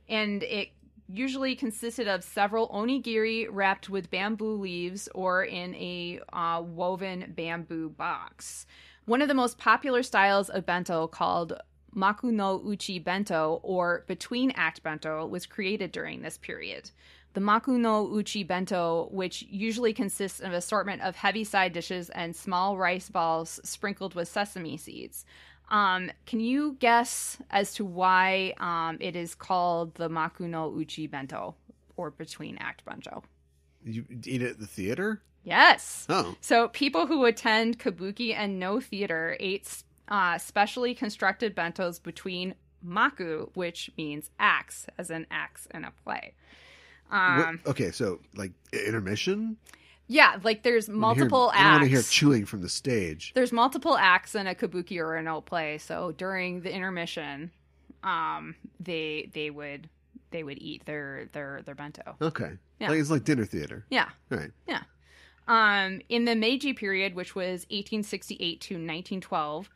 it usually consisted of several onigiri wrapped with bamboo leaves or in a woven bamboo box. One of the most popular styles of bento, called makuno-uchi bento or between-act bento, was created during this period. The makuno-uchi bento, which usually consists of an assortment of heavy side dishes and small rice balls sprinkled with sesame seeds. Can you guess as to why it is called the makuno-uchi bento or between-act bento? You eat it at the theater? Yes. Oh. So people who attend kabuki and no theater ate specially constructed bentos between maku, which means axe, as an axe in a play. Okay, so like intermission? Yeah, like there's multiple acts. I don't want to hear chewing from the stage. There's multiple acts in a kabuki or an old play, so during the intermission, they would eat their bento. Okay. Yeah. Like it's like dinner theater. Yeah. Right. Yeah. In the Meiji period, which was 1868 to 1912,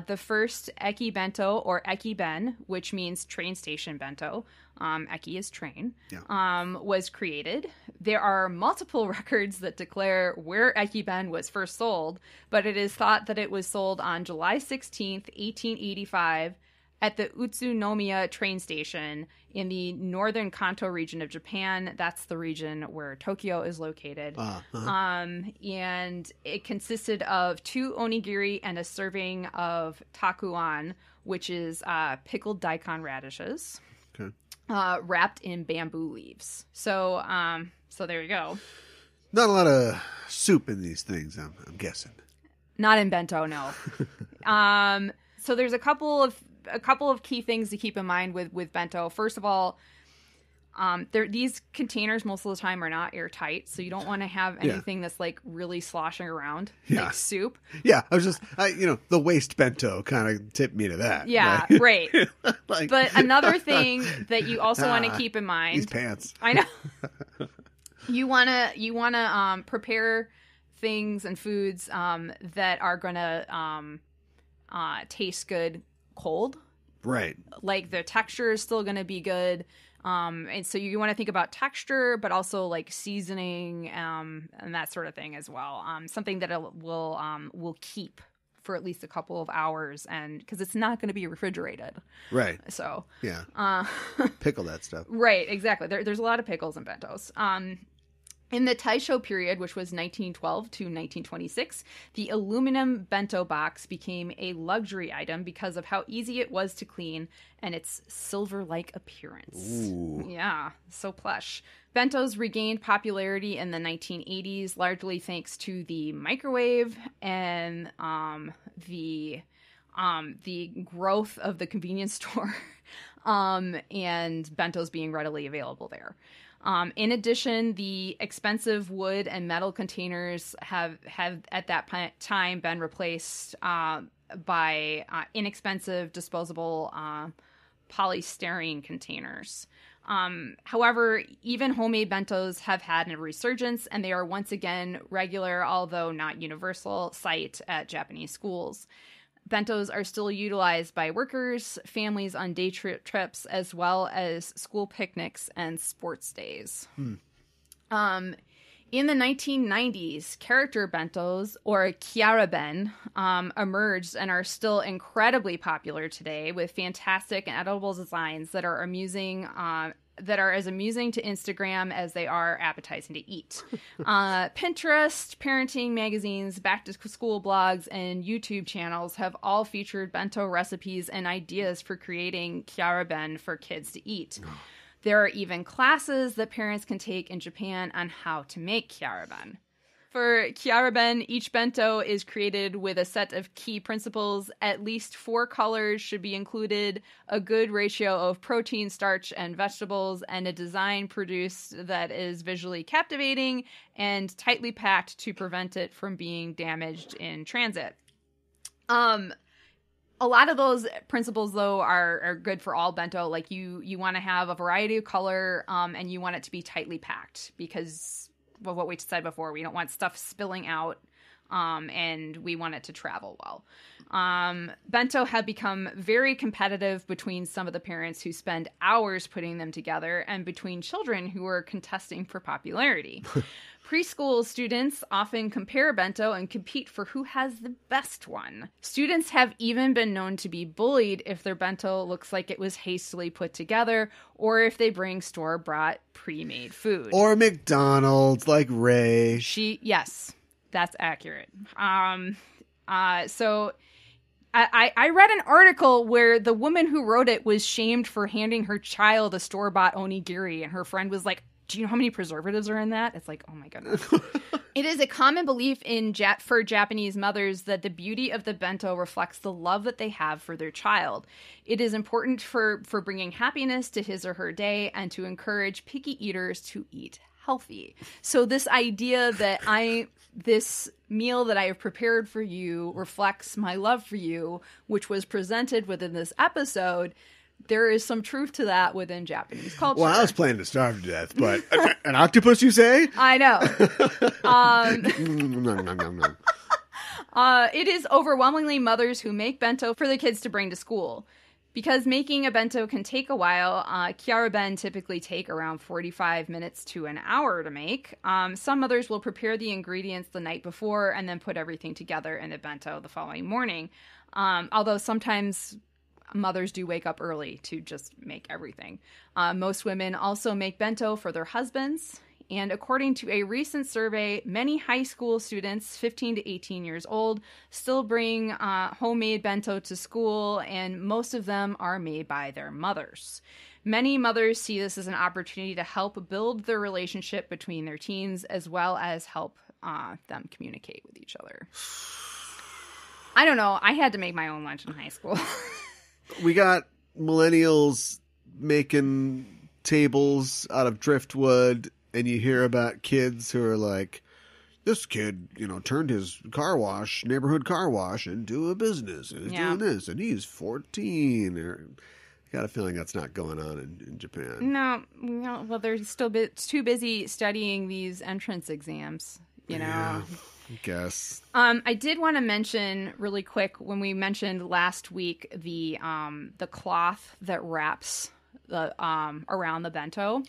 the first ekibento or ekiben, which means train station bento, eki is train, was created. There are multiple records that declare where ekiben was first sold, but it is thought that it was sold on July 16th, 1885, at the Utsunomiya train station in the northern Kanto region of Japan. That's the region where Tokyo is located. And it consisted of 2 onigiri and a serving of takuan, which is pickled daikon radishes, wrapped in bamboo leaves. So there you go. Not a lot of soup in these things, I'm guessing. Not in bento, no. So there's a couple of key things to keep in mind with bento. First of all, these containers most of the time are not airtight, so you don't want to have anything that's like really sloshing around, like soup. Yeah, I was just, the waist bento kind of tipped me to that. Yeah, right. But another thing that you also want to keep in mind, these pants. I know. You wanna prepare things and foods that are gonna taste good cold. Right. Like the texture is still going to be good. And so you want to think about texture, but also like seasoning and that sort of thing as well. Something that will keep for at least a couple of hours, and because it's not going to be refrigerated. Right. So. Yeah. Pickle that stuff. Right. Exactly. There's a lot of pickles in bentos. In the Taisho period, which was 1912 to 1926, the aluminum bento box became a luxury item because of how easy it was to clean and its silver-like appearance. Ooh. Yeah, so plush. Bentos regained popularity in the 1980s, largely thanks to the microwave and the growth of the convenience store and bentos being readily available there. In addition, the expensive wood and metal containers have at that time been replaced by inexpensive disposable polystyrene containers. However, even homemade bentos have had a resurgence, and they are once again regular, although not universal, sight at Japanese schools. Bentos are still utilized by workers, families on day trips, as well as school picnics and sports days. In the 1990s, character bentos, or kyaraben, emerged and are still incredibly popular today, with fantastic and edible designs that are amusing. That are as amusing to Instagram as they are appetizing to eat. Pinterest, parenting magazines, back-to-school blogs, and YouTube channels have all featured bento recipes and ideas for creating kyaraben for kids to eat. There are even classes that parents can take in Japan on how to make kyaraben. For kyaraben, each bento is created with a set of key principles. At least 4 colors should be included, a good ratio of protein, starch, and vegetables, and a design produced that is visually captivating and tightly packed to prevent it from being damaged in transit. A lot of those principles, though, are good for all bento. Like, you want to have a variety of color, and you want it to be tightly packed because of what we said before. We don't want stuff spilling out, and we want it to travel well. Bento have become very competitive between some of the parents who spend hours putting them together and between children who are contesting for popularity. Preschool students often compare bento and compete for who has the best one. Students have even been known to be bullied if their bento looks like it was hastily put together or if they bring store-bought pre-made food. Or McDonald's, like Ray. Yes, that's accurate. So I read an article where the woman who wrote it was shamed for handing her child a store-bought onigiri, and her friend was like, do you know how many preservatives are in that? It's like, oh my goodness. It is a common belief for Japanese mothers that the beauty of the bento reflects the love that they have for their child. It is important for bringing happiness to his or her day and to encourage picky eaters to eat healthy. So this idea that this meal that I have prepared for you reflects my love for you, which was presented within this episode, there is some truth to that within Japanese culture. Well, I was planning to starve to death, but an octopus, you say? I know. It is overwhelmingly mothers who make bento for their kids to bring to school. Because making a bento can take a while, kyaraben typically take around 45 minutes to an hour to make. Some mothers will prepare the ingredients the night before and then put everything together in a bento the following morning. Although sometimes mothers do wake up early to just make everything. Most women also make bento for their husbands. And according to a recent survey, many high school students, 15 to 18 years old, still bring homemade bento to school, and most of them are made by their mothers. Many mothers see this as an opportunity to help build their relationship between their teens, as well as help them communicate with each other. I don't know. I had to make my own lunch in high school. We got millennials making tables out of driftwood, and you hear about kids who are like, this kid, turned his neighborhood car wash into a business, and he's doing this, and he's 14. I got a feeling that's not going on in Japan. No, well, they're still too busy studying these entrance exams, Yeah. I guess. I did want to mention really quick when we mentioned last week the cloth that wraps the around the bento.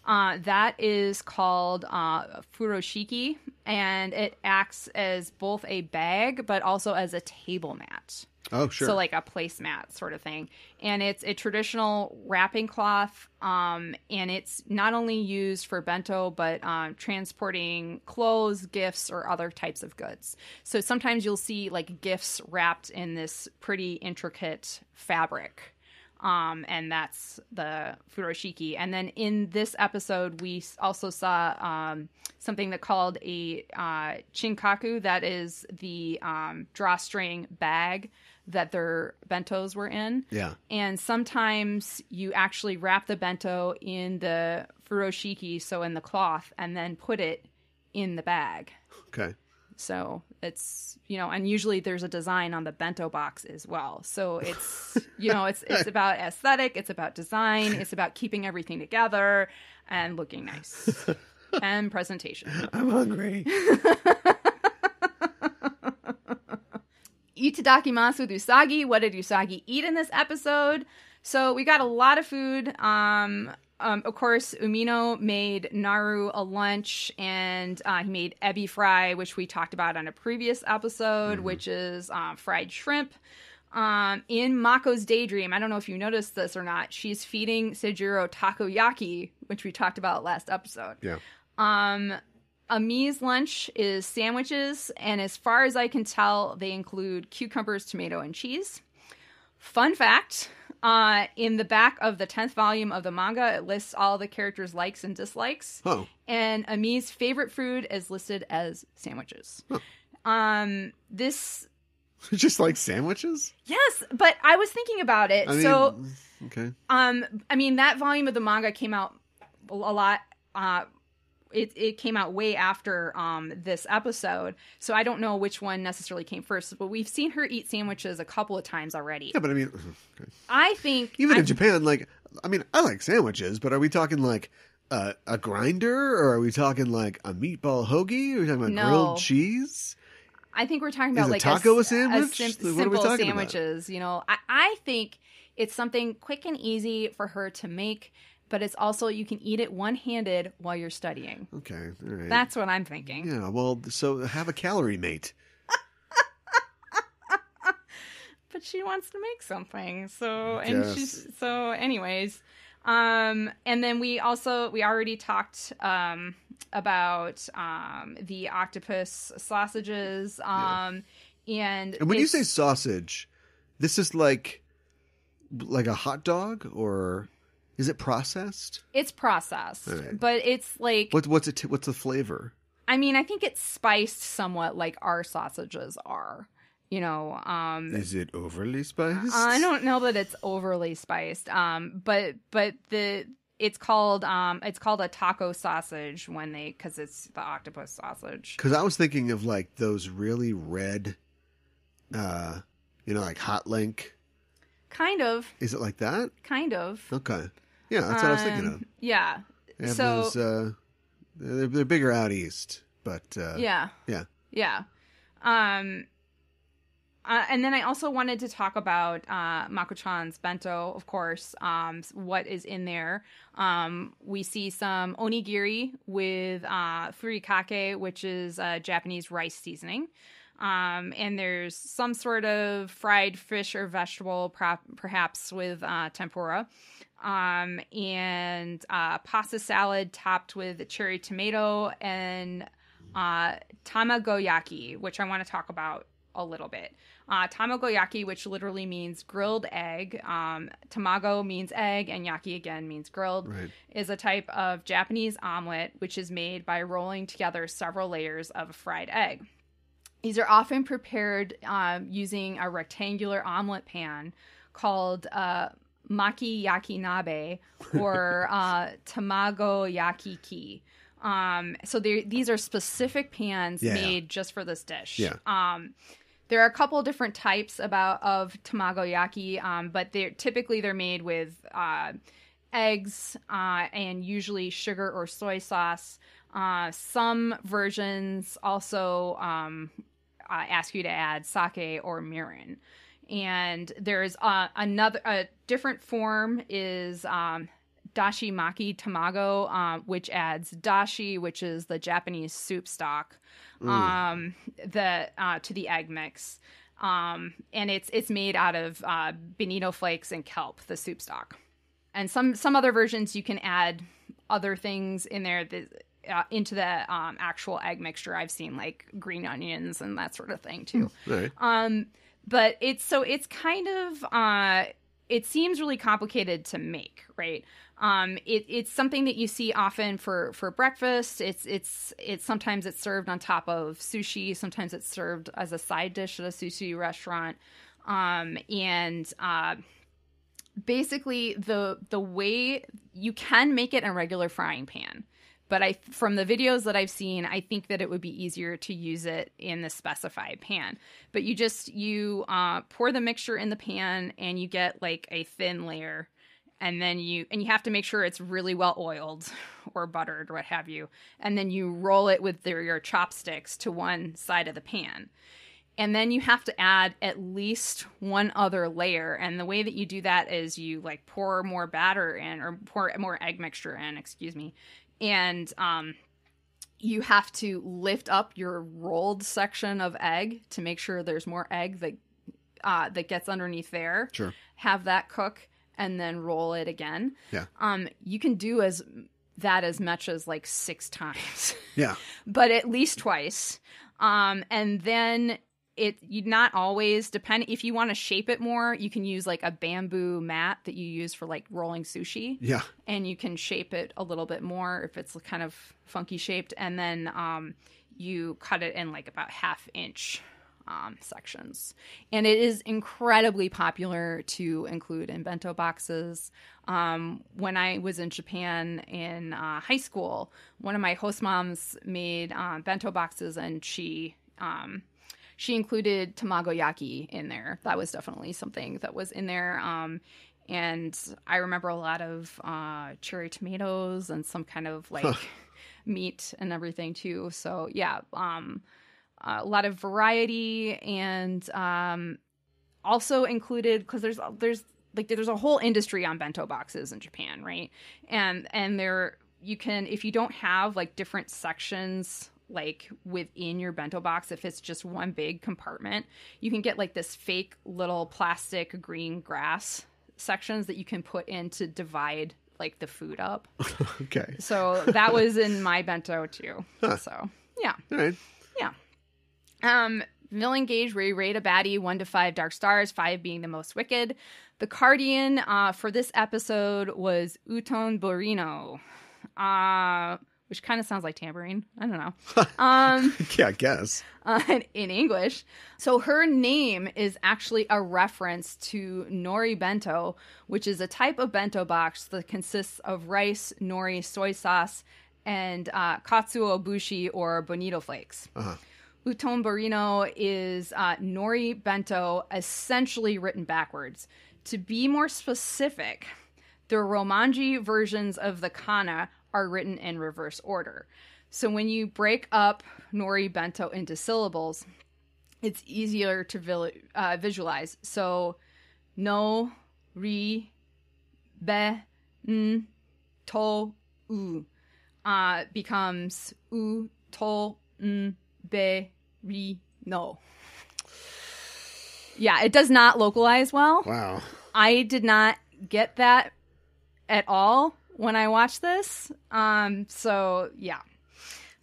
That is called furoshiki, and it acts as both a bag but also as a table mat. Oh, sure. So like a placemat sort of thing. And it's a traditional wrapping cloth, and it's not only used for bento, but transporting clothes, gifts, or other types of goods. So sometimes you'll see like gifts wrapped in this pretty intricate fabric. And that's the furoshiki. And then in this episode, we also saw something that called a kinchaku. That is the drawstring bag that their bentos were in. Yeah. And sometimes you actually wrap the bento in the furoshiki, so in the cloth, and then put it in the bag. Okay. So it's, and usually there's a design on the bento box as well. So it's, it's about aesthetic, it's about design, it's about keeping everything together and looking nice. And presentation. I'm hungry. Itadakimasu with Usagi. What did Usagi eat in this episode? So we got a lot of food. Of course, Umino made Naru a lunch, and he made ebi fry, which we talked about on a previous episode, which is fried shrimp. In Mako's daydream, I don't know if you noticed this or not, she's feeding Seijuro takoyaki, which we talked about last episode. Yeah. Ami's lunch is sandwiches, and as far as I can tell, they include cucumbers, tomato, and cheese. Fun fact, In the back of the 10th volume of the manga, it lists all the characters' likes and dislikes. Oh. And Ami's favorite food is listed as sandwiches. Huh. This... Just like sandwiches? Yes, but I was thinking about it. Okay. I mean, that volume of the manga came out a lot... It came out way after this episode, so I don't know which one necessarily came first, but we've seen her eat sandwiches a couple of times already. Yeah, but I mean... Okay. I think... Even in Japan, like... I mean, I like sandwiches, but are we talking like a grinder, or are we talking like a meatball hoagie? Are we talking about grilled cheese? I think we're talking about like a sandwich? Simple sandwiches. About? You know, I think it's something quick and easy for her to make, but it's also you can eat it one-handed while you're studying. Okay, all right. That's what I'm thinking. Yeah, well, so have a calorie mate. But she wants to make something, anyways. And then we already talked about the octopus sausages. And when you say sausage, this is like a hot dog, or is it processed? It's processed, right. But it's like what's the flavor? I mean, I think it's spiced somewhat like our sausages are. You know, is it overly spiced? I don't know that it's overly spiced. But it's called a taco sausage because it's the octopus sausage. Because I was thinking of like those really red, like Hot Link. Kind of. Is it like that? Kind of. Okay. Yeah, that's what I was thinking of. Yeah. They have those, they're bigger out east, but yeah. And then I also wanted to talk about Mako-chan's bento, of course, what is in there. We see some onigiri with furikake, which is Japanese rice seasoning. And there's some sort of fried fish or vegetable, perhaps with tempura. And pasta salad topped with cherry tomato and tamagoyaki, which I want to talk about a little bit. Tamagoyaki, which literally means grilled egg. Tamago means egg, and yaki again means grilled, right. Is a type of Japanese omelet, which is made by rolling together several layers of a fried egg. These are often prepared using a rectangular omelet pan called maki-yaki nabe or tamagoyakiki. So these are specific pans made just for this dish. Yeah. There are a couple of different types of tamagoyaki, but they're made with eggs and usually sugar or soy sauce. Some versions also ask you to add sake or mirin. And there's a different form is dashi maki tamago, which adds dashi, which is the Japanese soup stock, to the egg mix. And it's made out of bonito flakes and kelp, the soup stock. And some other versions you can add other things in there into the actual egg mixture. I've seen like green onions and that sort of thing too. Right. But it's kind of it seems really complicated to make, right? It's something that you see often for breakfast. It's sometimes it's served on top of sushi. Sometimes it's served as a side dish at a sushi restaurant. Basically the way you can make it in a regular frying pan. But from the videos that I've seen, I think that it would be easier to use it in the specified pan. But you pour the mixture in the pan and you get like a thin layer. And then you have to make sure it's really well oiled or buttered or what have you. And then you roll it with your chopsticks to one side of the pan. And then you have to add at least one other layer. And the way that you do that is you like pour more batter in or pour more egg mixture in, and you have to lift up your rolled section of egg to make sure there's more egg that gets underneath there. Sure. Have that cook and then roll it again. Yeah. You can do as much as like 6 times. Yeah. But at least twice. And then you not always depend. If you want to shape it more, you can use like a bamboo mat that you use for like rolling sushi. Yeah. And you can shape it a little bit more if it's kind of funky shaped. And then you cut it in like about 1/2 inch sections. And it is incredibly popular to include in bento boxes. When I was in Japan in high school, one of my host moms made bento boxes, and she included tamagoyaki in there. That was definitely something that was in there. And I remember a lot of cherry tomatoes and some kind of like meat and everything too. So yeah, a lot of variety, and also included, because there's a whole industry on bento boxes in Japan, right? And there you can, if you don't have like different sections like within your bento box, if it's just one big compartment, you can get like this fake little plastic green grass sections that you can put in to divide like the food up. Okay. So that was in my bento too. Huh. So yeah. All right. Yeah. Villain gauge, where you rate a baddie 1 to 5 dark stars, 5 being the most wicked. The Cardian for this episode was Uton Borino, which kind of sounds like tambourine. I don't know. Yeah, I guess. In English. So her name is actually a reference to nori bento, which is a type of bento box that consists of rice, nori, soy sauce, and katsuo bushi or bonito flakes. Uh-huh. Uton Borino is nori bento, essentially written backwards. To be more specific, the Romanji versions of the kana are written in reverse order. So when you break up nori bento into syllables, it's easier to visualize. So no, ri, be, n, to, u becomes u, to, n, be, ri, no. Yeah, it does not localize well. Wow. I did not get that at all when I watched this. So, yeah.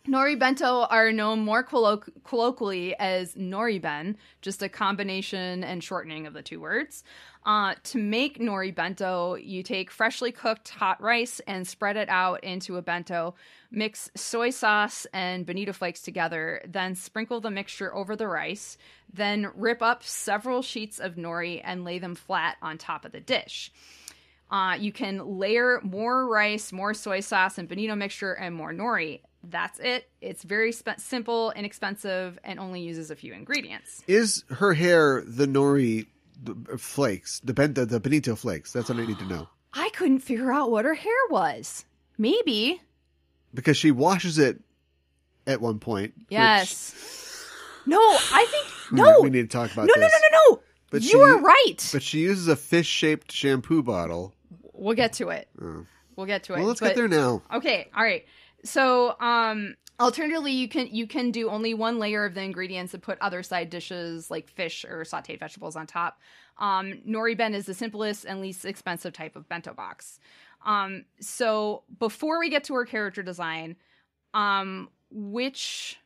Nori bento are known more colloquially as nori-ben, just a combination and shortening of the two words. To make nori bento, you take freshly cooked hot rice and spread it out into a bento, mix soy sauce and bonito flakes together, then sprinkle the mixture over the rice, then rip up several sheets of nori and lay them flat on top of the dish. You can layer more rice, more soy sauce and bonito mixture, and more nori. That's it. It's very simple, inexpensive, and only uses a few ingredients. Is her hair the nori flakes, the bonito flakes? That's what I need to know. I couldn't figure out what her hair was. Maybe. Because she washes it at one point. Yes. No, I think... No. We need to talk about this. No. But you are right. But she uses a fish-shaped shampoo bottle. We'll get to it. We'll get to it. Well, let's get there now. Okay. All right. So, alternatively, you can do only one layer of the ingredients and put other side dishes like fish or sauteed vegetables on top. Nori-ben is the simplest and least expensive type of bento box. So before we get to her character design, which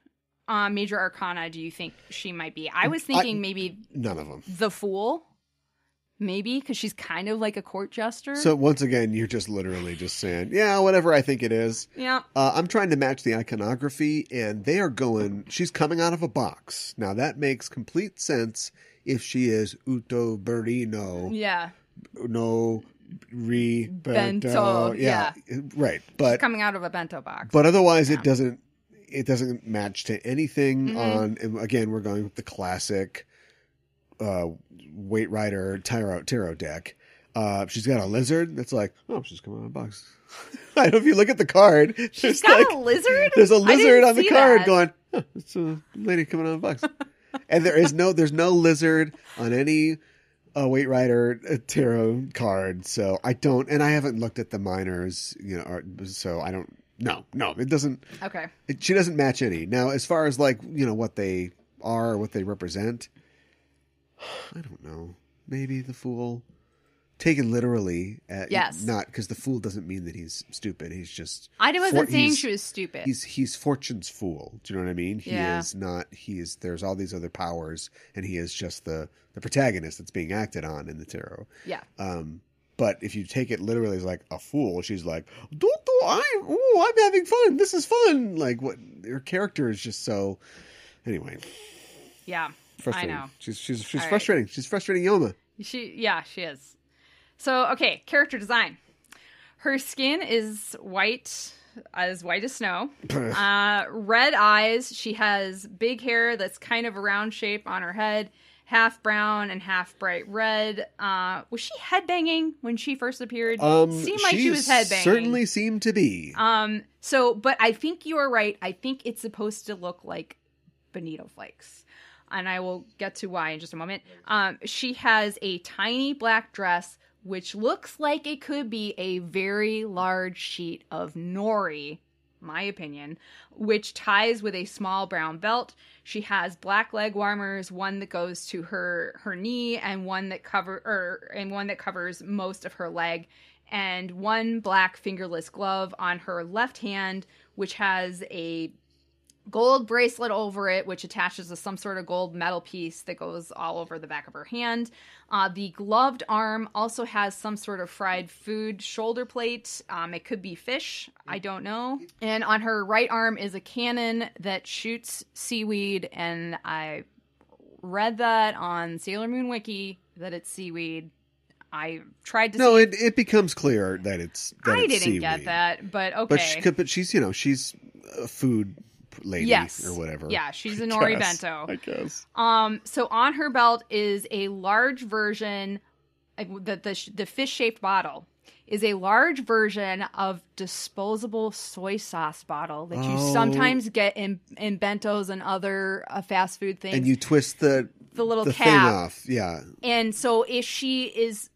major arcana do you think she might be? I was thinking maybe none of them. The Fool. Maybe, because she's kind of like a court jester. So once again, you're just literally just saying, yeah, whatever I think it is. Yeah. I'm trying to match the iconography, and they are going, she's coming out of a box. Now, that makes complete sense if she is Uto Berino. Yeah. No, re, bento. Yeah. Right. But she's coming out of a bento box. But otherwise, it doesn't match to anything on, and again, we're going with the classic Weight Rider tarot deck. She's got a lizard that's like, oh, she's coming out of a box. I know if you look at the card, she's got a lizard. There's a lizard on the card going, oh, it's a lady coming out of a box. And there's no lizard on any Weight Rider tarot card. So I haven't looked at the minors, so I don't. No, it doesn't. Okay. She doesn't match any. Now, as far as what they are, what they represent, I don't know. Maybe the Fool. taken literally, yes. Not because the fool doesn't mean that he's stupid. He's just. I wasn't saying she was stupid. He's Fortune's fool. Do you know what I mean? He yeah. is not. There's all these other powers, and he is just the protagonist that's being acted on in the tarot. Yeah. But if you take it literally as like a fool, she's like, I'm having fun. This is fun. Like what her character is just so. Anyway. Yeah. Frustrating. I know. She's frustrating. Right. She's frustrating Youma. She is. So, okay, character design. Her skin is white as snow. Red eyes. She has big hair that's kind of a round shape on her head, half brown and half bright red. Was she headbanging when she first appeared? Seemed like she was headbanging. Certainly seemed to be. But I think you are right. I think it's supposed to look like bonito flakes. And I will get to why in just a moment. She has a tiny black dress, which looks like it could be a very large sheet of nori, my opinion, which ties with a small brown belt. She has black leg warmers, one that goes to her knee, and one that covers most of her leg, and one black fingerless glove on her left hand, which has a gold bracelet over it, which attaches to some sort of gold metal piece that goes all over the back of her hand. The gloved arm also has some sort of fried food shoulder plate. It could be fish. I don't know. And on her right arm is a cannon that shoots seaweed. And I read that on Sailor Moon Wiki that it's seaweed. I tried to. No, it becomes clear that it's. I didn't seaweed. get that, but okay. But she's a food lady, yes, or whatever. Yeah, she's a nori bento. I guess. So on her belt is a large version. The fish-shaped bottle is a large version of disposable soy sauce bottle that you sometimes get in bentos and other fast food things. And you twist the little cap thing off. Yeah. And so if she is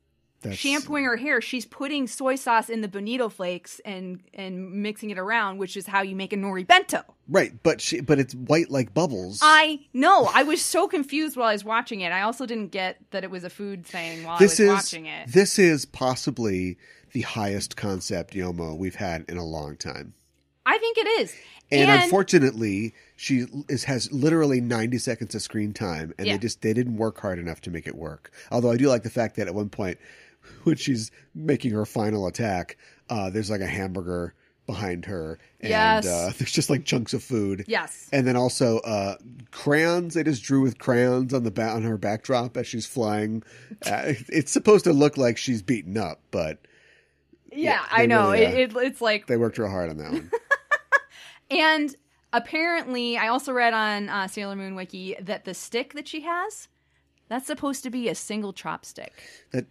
shampooing her hair, she's putting soy sauce in the bonito flakes and mixing it around, which is how you make a nori bento. Right, but it's white like bubbles. I know. I was so confused while I was watching it. I also didn't get that it was a food thing while I was watching it. This is possibly the highest concept Youma we've had in a long time. I think it is. And unfortunately, she has literally 90 seconds of screen time, and they didn't work hard enough to make it work. Although I do like the fact that at one point, when she's making her final attack, there's like a hamburger behind her, and there's just like chunks of food. Yes. And then also crayons. They just drew with crayons on her backdrop as she's flying. It's supposed to look like she's beaten up, but I know. Really, it's like they worked real hard on that one. And apparently, I also read on Sailor Moon Wiki that the stick that she has, that's supposed to be a single chopstick. That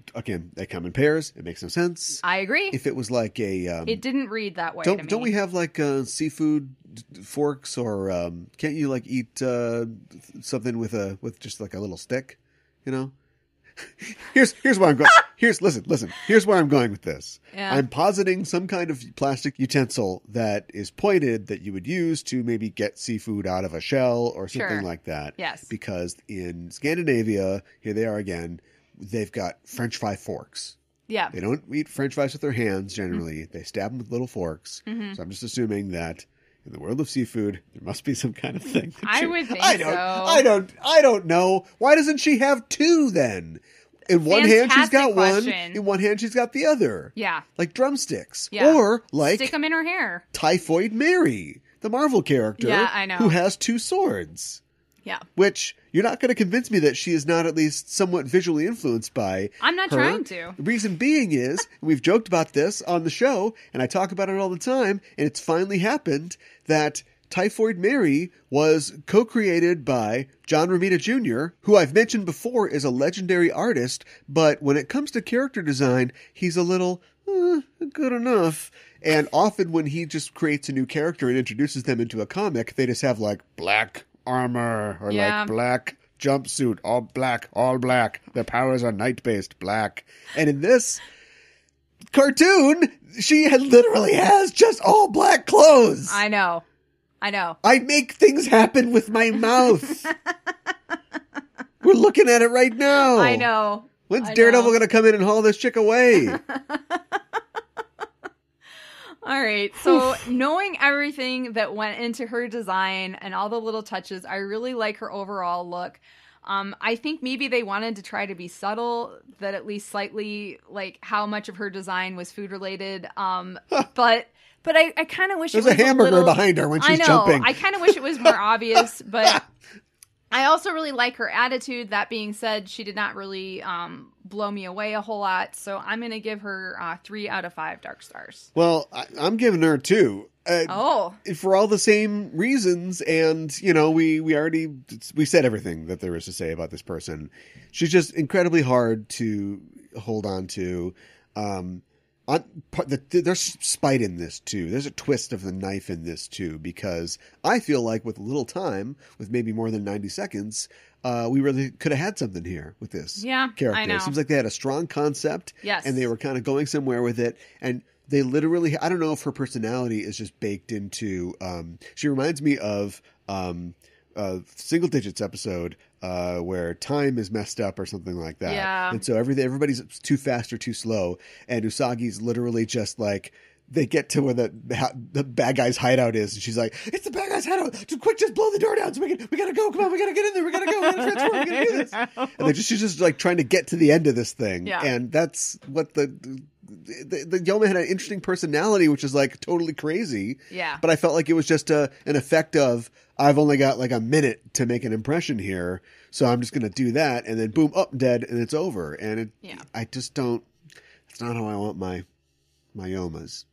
come in pairs. It makes no sense. I agree. If it was like a... it didn't read that way to me. Don't we have like seafood forks, or can't you like eat something with just like a little stick, you know? Here's where I'm going. Listen. Here's where I'm going with this. Yeah. I'm positing some kind of plastic utensil that is pointed that you would use to maybe get seafood out of a shell or something like that. Yes. Because in Scandinavia, here they are again, they've got French fry forks. Yeah. They don't eat French fries with their hands generally. Mm-hmm. They stab them with little forks. Mm-hmm. So I'm just assuming that in the world of seafood, there must be some kind of thing. I would think so. I don't know. Why doesn't she have two then? In one hand, she's got one. In one hand, she's got the other. Yeah. Like drumsticks. Yeah. Or like... stick them in her hair. Typhoid Mary, the Marvel character. Yeah, I know. Who has two swords. Yeah. Which, you're not going to convince me that she is not at least somewhat visually influenced by I'm not trying to. The reason being is, we've joked about this on the show, and I talk about it all the time, and it's finally happened, that Typhoid Mary was co-created by John Romita Jr., who I've mentioned before is a legendary artist, but when it comes to character design, he's a little good enough. And often when he just creates a new character and introduces them into a comic, they just have like black armor or like black jumpsuit, all black. Their powers are night-based, black. And in this cartoon, she literally has just all black clothes. I know. I make things happen with my mouth. We're looking at it right now. I know. When's Daredevil going to come in and haul this chick away? All right, so knowing everything that went into her design and all the little touches, I really like her overall look. I think maybe they wanted to try to be subtle, that at least slightly, like, how much of her design was food related. But I kind of wish There's it was a hamburger little, behind her when she's jumping. I kind of wish it was more obvious, but I also really like her attitude. That being said, she did not really blow me away a whole lot. So I'm going to give her 3 out of 5 dark stars. Well, I'm giving her 2. For all the same reasons. And, you know, we said everything that there is to say about this person. She's just incredibly hard to hold on to. There's spite in this too. There's a twist of the knife in this too, because I feel like with a little time, with maybe more than 90 seconds, we really could have had something here with this character. I know. It seems like they had a strong concept, and they were kind of going somewhere with it, and they literally, I don't know if her personality is just baked into, she reminds me of Single Digits episode where time is messed up or something like that. Yeah. And so everybody's too fast or too slow. And Usagi's literally just like, they get to where the bad guy's hideout is. And she's like, it's the bad guy's hideout. Just quick, just blow the door down. So we gotta go. Come on, we gotta get in there. We gotta go. We gotta transform. We gotta do this. And she's just like trying to get to the end of this thing. Yeah. And that's what the Youma had an interesting personality, which is like totally crazy. Yeah. But I felt like it was just an effect of, I've only got like a minute to make an impression here, so I'm just going to do that, and then boom, up, dead, and it's over. And I just don't, it's not how I want my Youmas.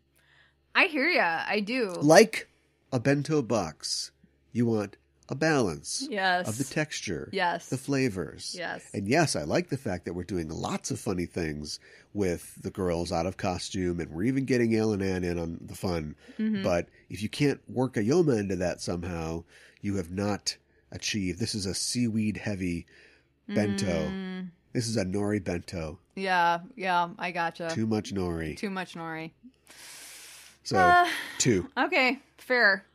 I hear ya. I do. Like a bento box, you want a balance of the texture, the flavors. Yes. And yes, I like the fact that we're doing lots of funny things with the girls out of costume, and we're even getting Alan Ann in on the fun. Mm-hmm. But if you can't work a Youma into that somehow, you have not achieved. This is a seaweed-heavy bento. Mm. This is a nori bento. Yeah, I gotcha. Too much nori. So, 2. Okay, fair.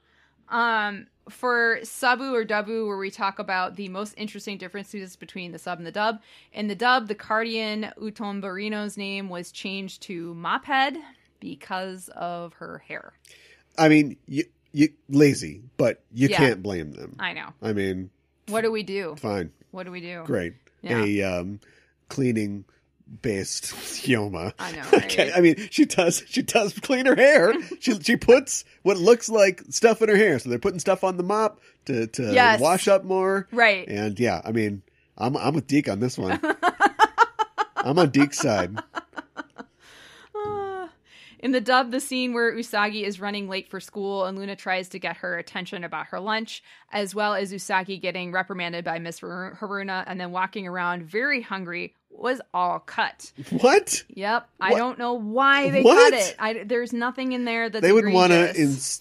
For Sabu or Dabu, where we talk about the most interesting differences between the sub and the dub. In the dub, the Guardian Utombarino's name was changed to Mophead because of her hair. I mean, you lazy, but you can't blame them. I know. I mean, what do we do? Fine. What do we do? Great. Yeah. A cleaning based Youma. I know. Right? Okay. I mean, she does clean her hair. she puts what looks like stuff in her hair. So they're putting stuff on the mop to wash up more. Right. And yeah, I mean, I'm with Deke on this one. I'm on Deke's side. In the dub, the scene where Usagi is running late for school and Luna tries to get her attention about her lunch, as well as Usagi getting reprimanded by Miss Haruna and then walking around very hungry, was all cut. What? Yep. What? I don't know why they cut it. There's nothing in there that's They would want to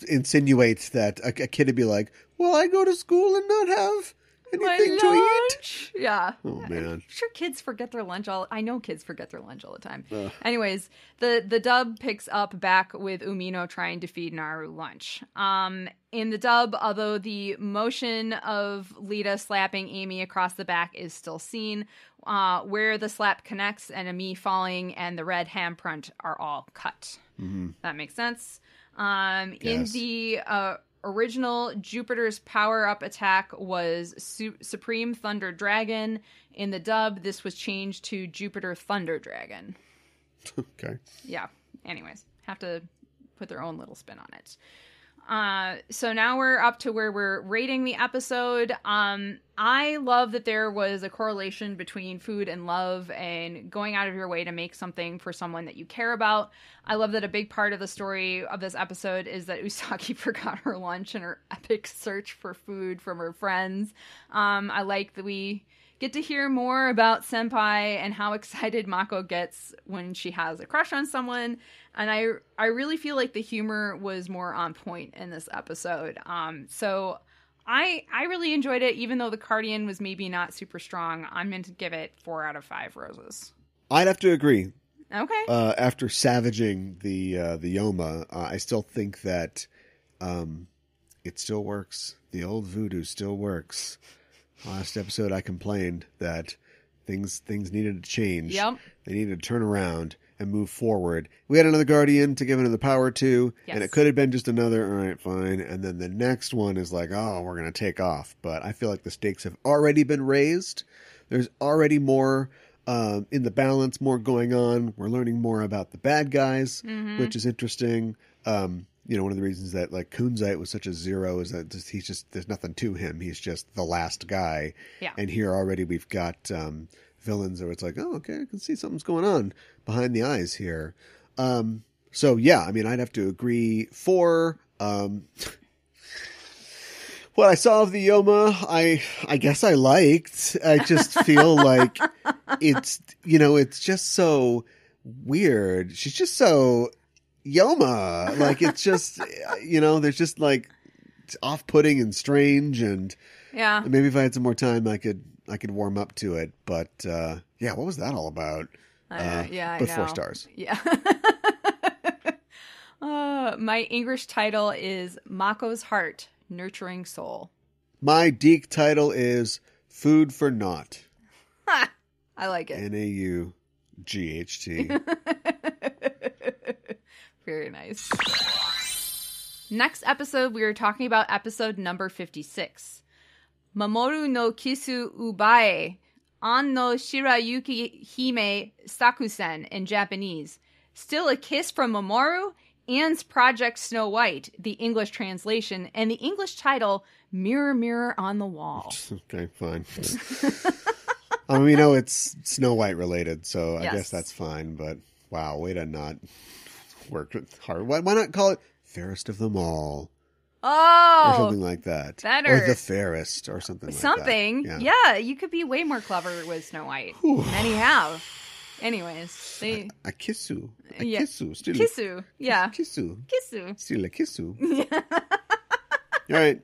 insinuate that a kid would be like, well, I go to school and not have anything to eat? Yeah. Oh, man. I'm sure kids forget their lunch I know kids forget their lunch all the time. Anyways, the dub picks up back with Umino trying to feed Naru lunch. In the dub, although the motion of Lita slapping Amy across the back is still seen, where the slap connects and Ami falling and the red handprint are all cut. Mm-hmm. That makes sense. Yes. In the original, Jupiter's power-up attack was Supreme Thunder Dragon. In the dub, this was changed to Jupiter Thunder Dragon. Okay. Yeah. Anyways, have to put their own little spin on it. So now we're up to where we're rating the episode. I love that there was a correlation between food and love and going out of your way to make something for someone that you care about. I love that a big part of the story of this episode is that Usagi forgot her lunch in her epic search for food from her friends. I like that we get to hear more about Senpai and how excited Mako gets when she has a crush on someone. And I really feel like the humor was more on point in this episode. So I really enjoyed it, even though the Guardian was maybe not super strong. I'm going to give it 4 out of 5 roses. I'd have to agree. Okay. After savaging the Youma, I still think that it still works. The old voodoo still works. Last episode, I complained that Things needed to change. Yep. They needed to turn around and move forward. We had another Guardian to give another power to, and it could have been just another, all right, fine. And then the next one is like, oh, we're going to take off. But I feel like the stakes have already been raised. There's already more in the balance, more going on. We're learning more about the bad guys, which is interesting. One of the reasons that like Kunzite was such a zero is that there's nothing to him. He's just the last guy. Yeah. And here already we've got villains where it's like, oh, okay, I can see something's going on behind the eyes here. So yeah, I mean, I'd have to agree for what I saw of the youma. I guess I liked. I just feel like it's just so weird. She's just so youma. Like it's just there's just like it's off-putting and strange, and maybe if I had some more time I could warm up to it. But what was that all about? But 4 stars. Yeah. My English title is Mako's Heart, Nurturing Soul. My Deke title is Food for Naught. I like it. NAUGHT. Very nice. Next episode, we are talking about episode number 56. Mamoru no kisu ubae, an no shirayuki hime sakusen in Japanese. Still a Kiss from Mamoru, Anne's Project Snow White, the English translation, and the English title, Mirror, Mirror on the Wall. Okay, fine. I mean, we know it's Snow White related, so I guess that's fine, but wow, way to not work hard. Why not call it Fairest of Them All? Oh! Or something like that. Better. Or The Fairest, or something like that. Something. Yeah, you could be way more clever with Snow White. Whew. Many have. Anyways, they... A kissu. A yeah. kissu. Still kissu. Yeah. Kissu. Kissu. Still a kissu. Yeah. All right.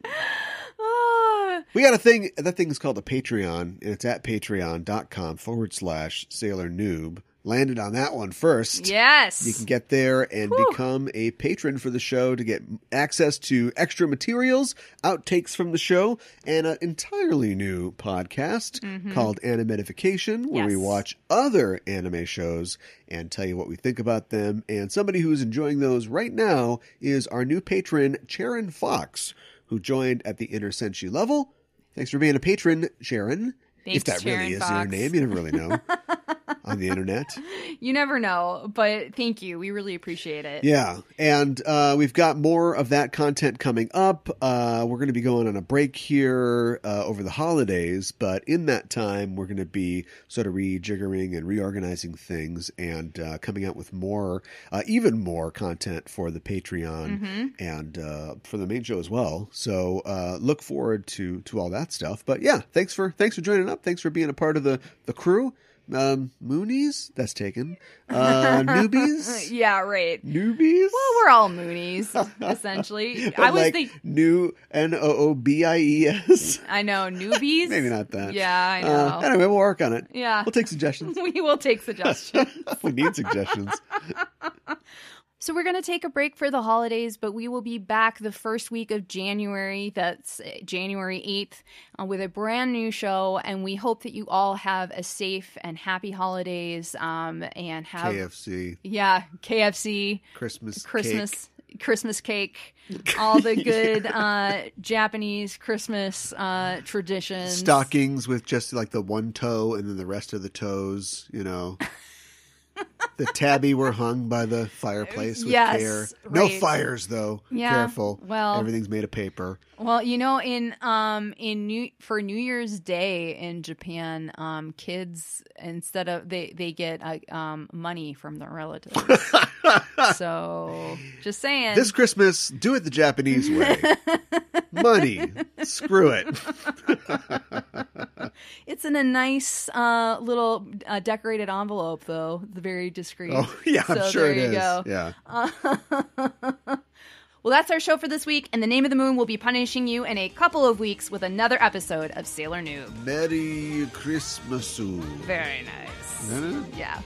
We got a thing. That thing is called a Patreon, and it's at patreon.com/Sailor Noob. Landed on that one first. Yes. You can get there and become a patron for the show to get access to extra materials, outtakes from the show, and an entirely new podcast called Animedification, where we watch other anime shows and tell you what we think about them. And somebody who's enjoying those right now is our new patron, Sharon Fox, who joined at the Inner Senshi level. Thanks for being a patron, Sharon. Thanks, if that Sharon really is Fox. your name, you never really know. On the internet. You never know, but thank you. We really appreciate it. Yeah, and we've got more of that content coming up. We're going to be going on a break here over the holidays, but in that time, we're going to be sort of rejiggering and reorganizing things and coming out with more, even more content for the Patreon and for the main show as well. So look forward to all that stuff. But yeah, thanks for joining up. Thanks for being a part of the crew. Moonies? That's taken. Newbies? Yeah, right. Newbies? Well, we're all Moonies, essentially. I was like new Noobies. I know, newbies? Maybe not that. Yeah, I know. Anyway, we'll work on it. Yeah. We'll take suggestions. We will take suggestions. We need suggestions. So we're going to take a break for the holidays, but we will be back the first week of January. That's January 8th with a brand new show. And we hope that you all have a safe and happy holidays and have KFC. Yeah, KFC. Christmas cake. All the good Japanese Christmas traditions. Stockings with just like the one toe and then the rest of the toes, The tabby were hung by the fireplace with care. Right. No fires, though. Yeah, careful. Well, everything's made of paper. Well, for New Year's Day in Japan, kids instead of they get money from their relatives. So, just saying. This Christmas, do it the Japanese way. Money. Screw it. It's in a nice little decorated envelope, though. Very discreet. Oh, yeah, I'm sure it is. Go. Yeah. Well, that's our show for this week, and the Name of the Moon will be punishing you in a couple of weeks with another episode of Sailor Noob. Merry Christmas. Very nice. Yeah.